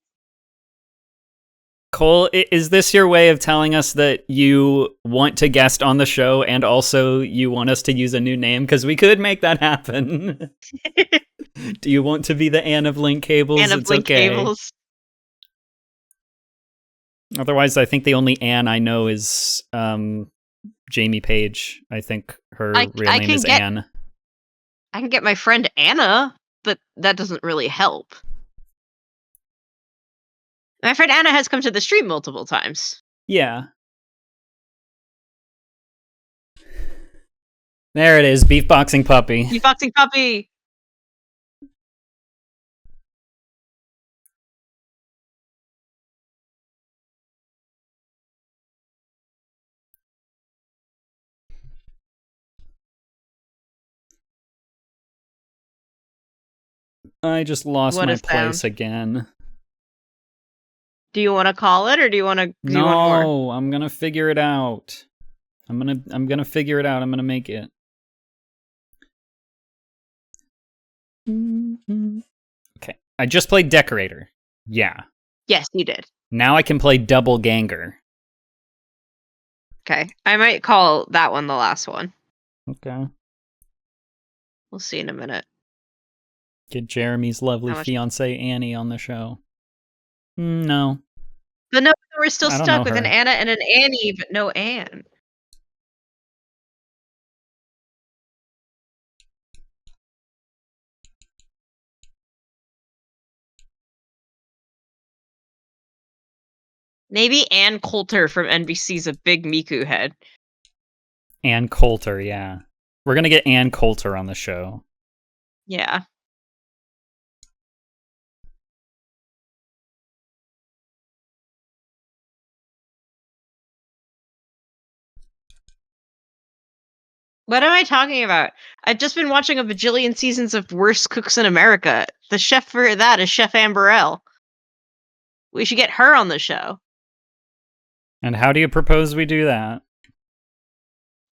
Cole, is this your way of telling us that you want to guest on the show and also you want us to use a new name? Because we could make that happen. Do you want to be the Anne of Link Cables? Anne of It's Link okay. Cables. Otherwise, I think the only Anne I know is Jamie Page. I think her real name is Anne. I can get my friend Anna, but that doesn't really help. My friend Anna has come to the stream multiple times. Yeah. There it is, Beefboxing Puppy. Beefboxing Puppy! I just lost What my a place sound. again. Do you want to call it, or do you want to do one more? No, I'm gonna figure it out. I'm gonna figure it out. I'm gonna make it. Okay. I just played Decorator. Yeah. Yes, you did. Now I can play Double Ganger. Okay. I might call that one the last one. Okay. We'll see in a minute. Get Jeremy's lovely fiance Annie on the show. No. But no, we're still I don't stuck know with an her. Anna and an Annie, but no Anne. Maybe Ann Coulter from NBC's a big Miku head. Ann Coulter, yeah. We're gonna get Ann Coulter on the show. Yeah. What am I talking about? I've just been watching a bajillion seasons of Worst Cooks in America. The chef for that is Chef Amberell. We should get her on the show. And how do you propose we do that?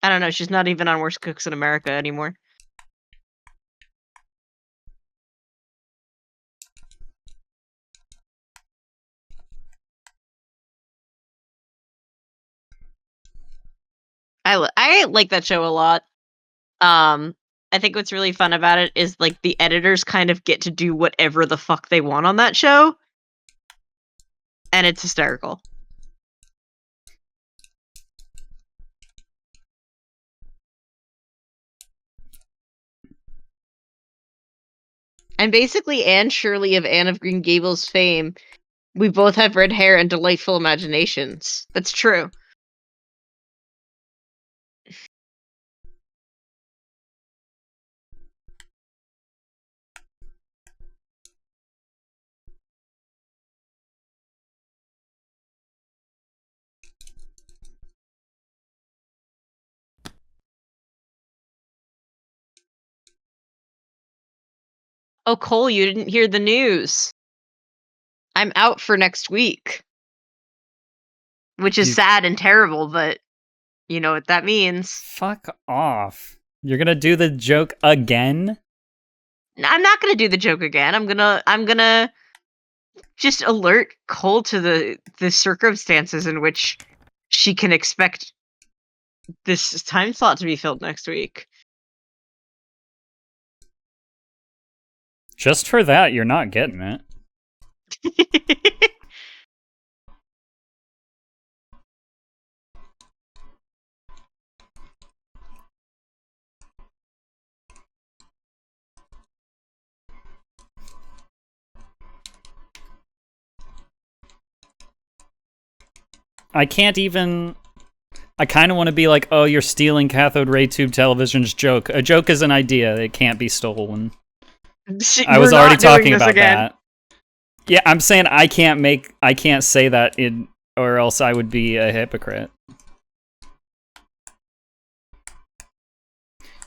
I don't know, she's not even on Worst Cooks in America anymore. I like that show a lot. I think what's really fun about it is like the editors kind of get to do whatever the fuck they want on that show, and it's hysterical. And basically, Anne Shirley of Anne of Green Gables fame, we both have red hair and delightful imaginations. That's true. Oh, Cole, you didn't hear the news. I'm out for next week. Which is sad and terrible, but you know what that means. Fuck off. You're gonna do the joke again? I'm not gonna do the joke again. I'm gonna just alert Cole to the circumstances in which she can expect this time slot to be filled next week. Just for that, you're not getting it. I can't even... I kind of want to be like, oh, you're stealing Cathode Ray Tube Television's joke. A joke is an idea. It can't be stolen. I was already talking about that. Yeah, I'm saying I can't say that or else I would be a hypocrite.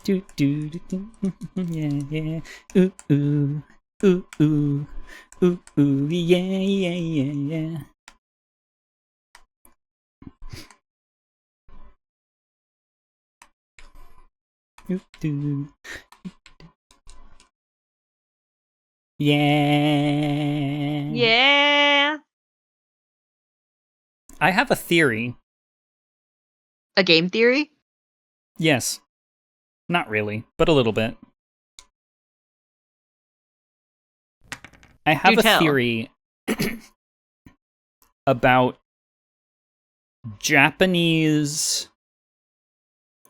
Do do do yeah yeah ooh ooh ooh ooh ooh ooh yeah yeah yeah yeah. Ooh, ooh. Yeah. Yeah. I have a theory. A game theory? Yes. Not really, but a little bit. I have a theory about Japanese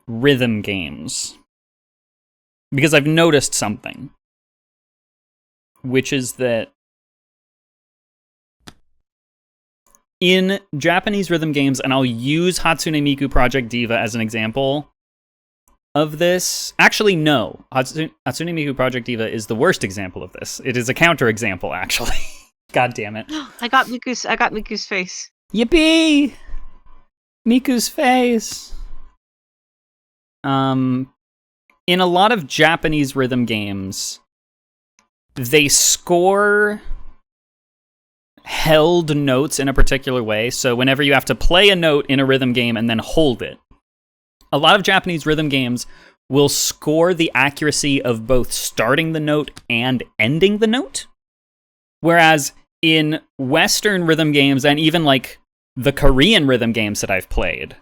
rhythm games. Because I've noticed something. Which is that in Japanese rhythm games, and I'll use Hatsune Miku Project Diva as an example of this. Actually, no. Hatsune Miku Project Diva is the worst example of this. It is a counterexample, actually. God damn it. I got Miku's face. Yippee! Miku's face. In a lot of Japanese rhythm games, they score held notes in a particular way. So whenever you have to play a note in a rhythm game and then hold it, a lot of Japanese rhythm games will score the accuracy of both starting the note and ending the note. Whereas in Western rhythm games, and even like the Korean rhythm games that I've played,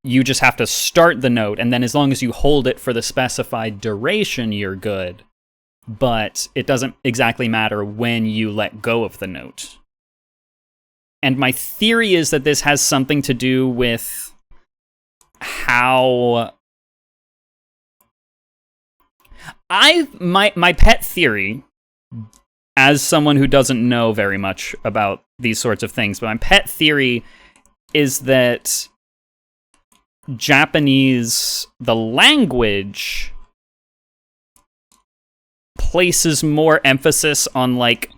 you just have to start the note, and then as long as you hold it for the specified duration, you're good. But it doesn't exactly matter when you let go of the note. And my theory is that this has something to do with how... my pet theory, as someone who doesn't know very much about these sorts of things, but my pet theory is that Japanese, the language, places more emphasis on, like,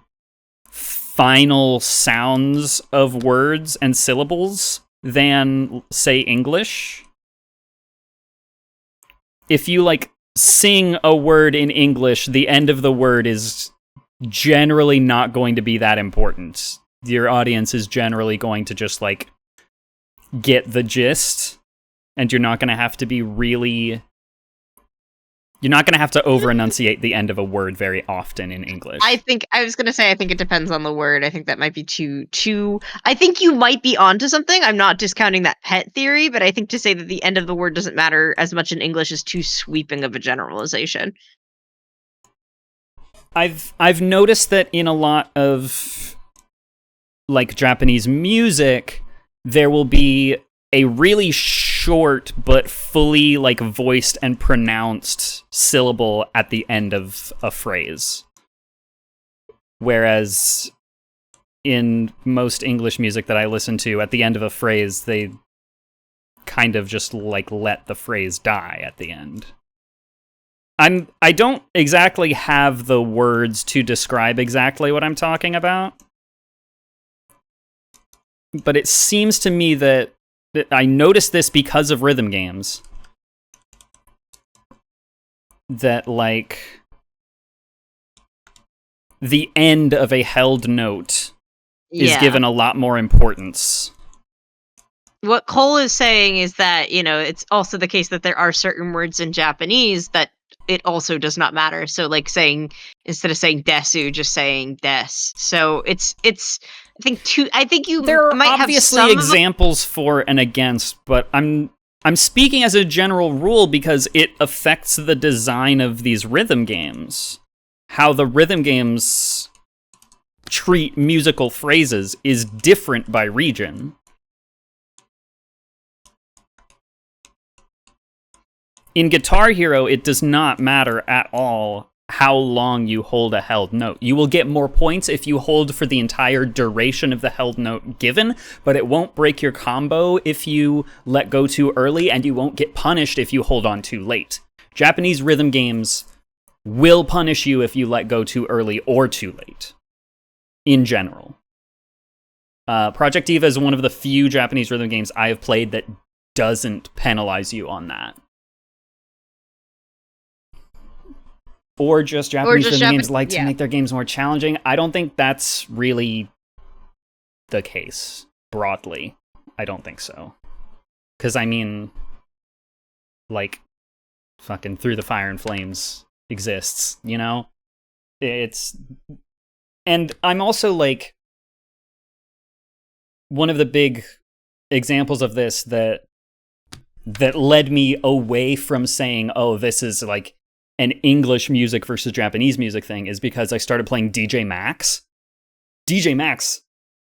final sounds of words and syllables than, say, English. If you, like, sing a word in English, the end of the word is generally not going to be that important. Your audience is generally going to just, like, get the gist, and you're not going to have to be really... You're not going to have to over-enunciate the end of a word very often in English. I think it depends on the word. I think that might be too. I think you might be onto something. I'm not discounting that pet theory, but I think to say that the end of the word doesn't matter as much in English is too sweeping of a generalization. I've noticed that in a lot of, like, Japanese music, there will be a really short but fully, like, voiced and pronounced syllable at the end of a phrase. Whereas in most English music that I listen to, at the end of a phrase, they kind of just, like, let the phrase die at the end. I don't exactly have the words to describe exactly what I'm talking about, but it seems to me that I noticed this because of rhythm games. That, like, the end of a held note is given a lot more importance. What Cole is saying is that, it's also the case that there are certain words in Japanese that it also does not matter. So, like, saying, instead of saying desu, just saying des. So it's I think you there are might have obviously some examples for and against, but I'm speaking as a general rule because it affects the design of these rhythm games. How the rhythm games treat musical phrases is different by region. In Guitar Hero, it does not matter at all how long you hold a held note. You will get more points if you hold for the entire duration of the held note given, but it won't break your combo if you let go too early, and you won't get punished if you hold on too late. Japanese rhythm games will punish you if you let go too early or too late, in general. Project Diva is one of the few Japanese rhythm games I have played that doesn't penalize you on that. Or just Japanese rhythm games like to make their games more challenging. I don't think that's really the case, broadly. I don't think so. Because, I mean, like, fucking Through the Fire and Flames exists, you know? It's... And I'm also, like... One of the big examples of this that led me away from saying, oh, this is, like, an English music versus Japanese music thing is because I started playing DJ Max. DJ Max,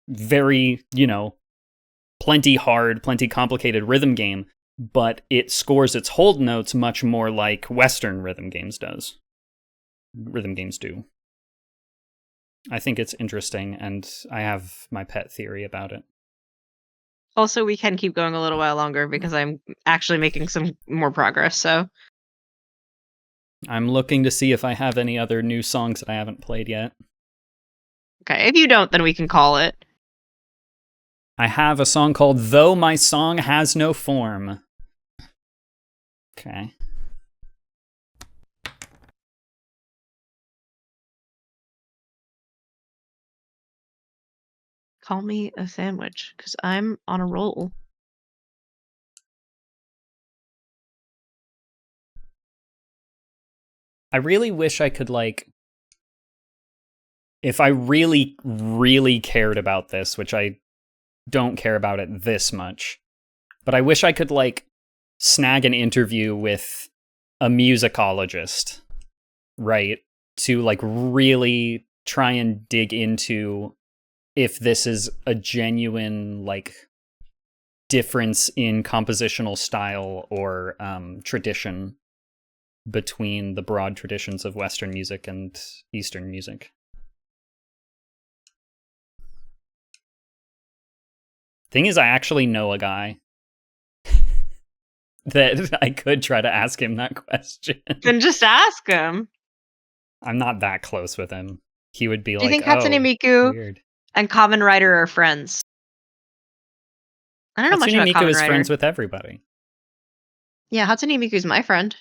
very, plenty hard, plenty complicated rhythm game, but it scores its hold notes much more like Western rhythm games do. I think it's interesting, and I have my pet theory about it. Also, we can keep going a little while longer because I'm actually making some more progress, so... I'm looking to see if I have any other new songs that I haven't played yet. Okay, if you don't, then we can call it. I have a song called Though My Song Has No Form. Okay. Call me a sandwich, because I'm on a roll. I really wish I could, like... If I really, really cared about this, which I don't care about it this much, but I wish I could, like, snag an interview with a musicologist, right? To, like, really try and dig into if this is a genuine, like, difference in compositional style or tradition between the broad traditions of Western music and Eastern music. Thing is, I actually know a guy that I could try to ask him that question. Then just ask him. I'm not that close with him. He would be Do you like, think Hatsune oh, Miku weird. and Kamen Rider are friends? I don't know much Hatsune about Miku Kamen is Rider. friends with everybody. Yeah, Hatsune Miku's my friend.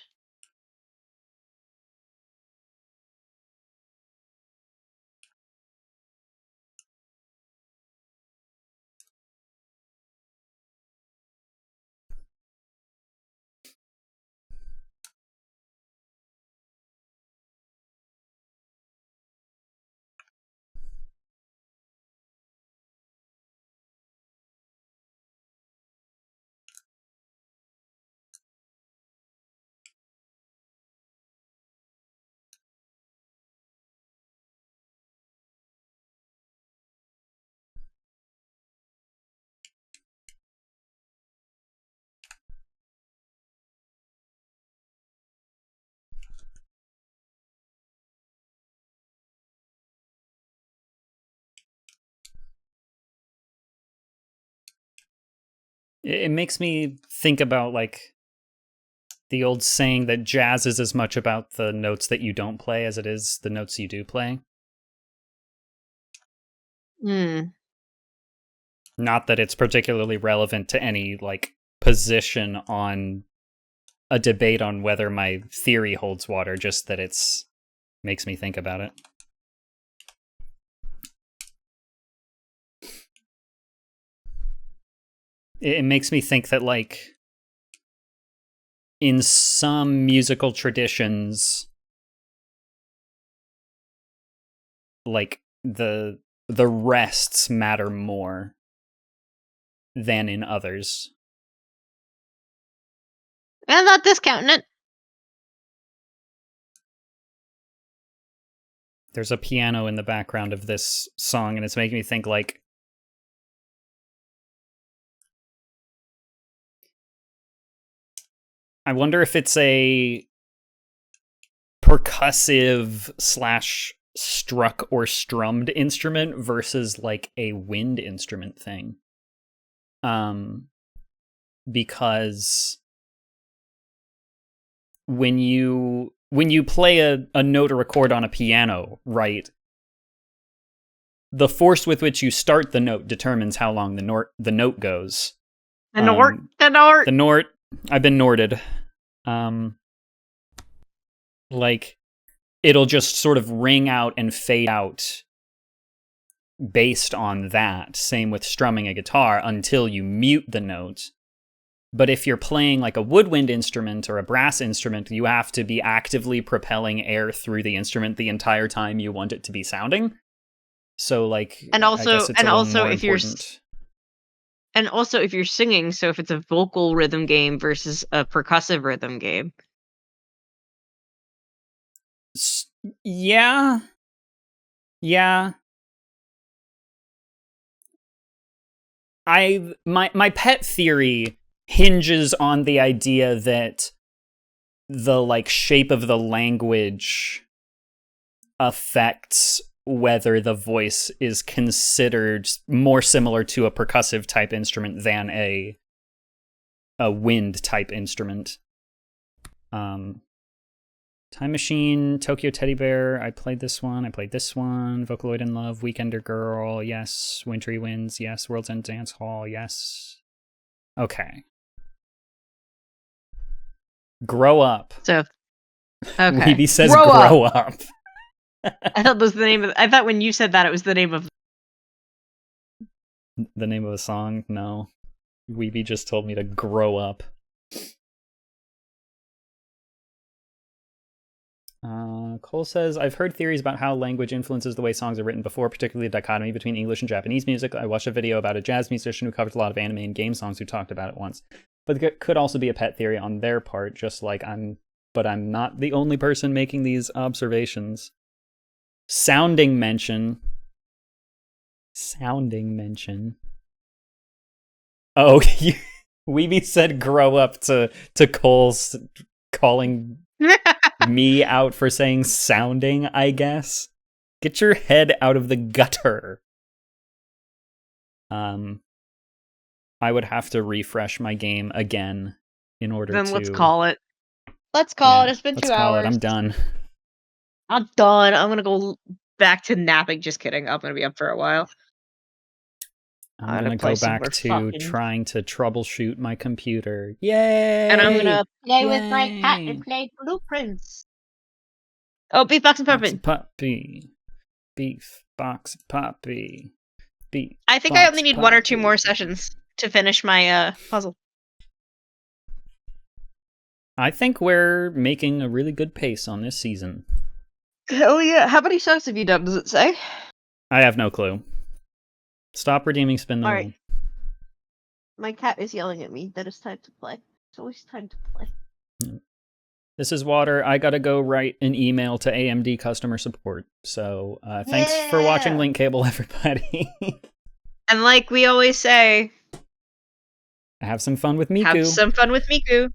It makes me think about like the old saying that jazz is as much about the notes that you don't play as it is the notes you do play. Hmm. Not that it's particularly relevant to any like position on a debate on whether my theory holds water, just that it's makes me think about it. It makes me think that like in some musical traditions, like the rests matter more than in others. I'm not discounting it. There's a piano in the background of this song, and it's making me think like I wonder if it's a percussive slash struck or strummed instrument versus like a wind instrument thing. Because when you play a note or a chord on a piano, right? The force with which you start the note determines how long the note goes. The Nort. The Nort. I've been Norted. Like it'll just sort of ring out and fade out based on that. Same with strumming a guitar until you mute the note. But if you're playing like a woodwind instrument or a brass instrument, you have to be actively propelling air through the instrument the entire time you want it to be sounding. So like, And I guess it's a little more important. And also if you're singing, so if it's a vocal rhythm game versus a percussive rhythm game. Yeah. My pet theory hinges on the idea that the like shape of the language affects whether the voice is considered more similar to a percussive type instrument than a wind type instrument. Time Machine, Tokyo Teddy Bear, I played this one, Vocaloid in Love, Weekender Girl, yes, Wintry Winds, yes, World's End Dance Hall, yes. Okay. Grow Up. So, okay. Weeby says grow up. I thought that was the name of. I thought when you said that it was the name of. The name of a song? No. Weeby just told me to grow up. Cole says, I've heard theories about how language influences the way songs are written before, particularly the dichotomy between English and Japanese music. I watched a video about a jazz musician who covered a lot of anime and game songs who talked about it once. But it could also be a pet theory on their part, just like I'm not the only person making these observations. Sounding mention. Oh, Weeby said grow up to Cole's calling me out for saying sounding, I guess. Get your head out of the gutter. I would have to refresh my game again in order Then to. let's call it. Let's call it. It's been let's 2 call hours. it. I'm done. I'm done. I'm gonna go back to napping. Just kidding. I'm gonna be up for a while. I'm gonna go back to trying to troubleshoot my computer. Yay! And I'm gonna play with my cat and play Blueprints. Oh, beef box and puppy. Puppy. Beef box puppy. Beef. I think I only need 1 or 2 more sessions to finish my puzzle. I think we're making a really good pace on this season. Hell yeah. How many songs have you done, does it say? I have no clue. Stop redeeming spin the wheel. My cat is yelling at me that it's time to play. It's always time to play. This is Water. I gotta go write an email to AMD customer support. So thanks for watching Link Cable, everybody. And like we always say, have some fun with Miku. Have some fun with Miku.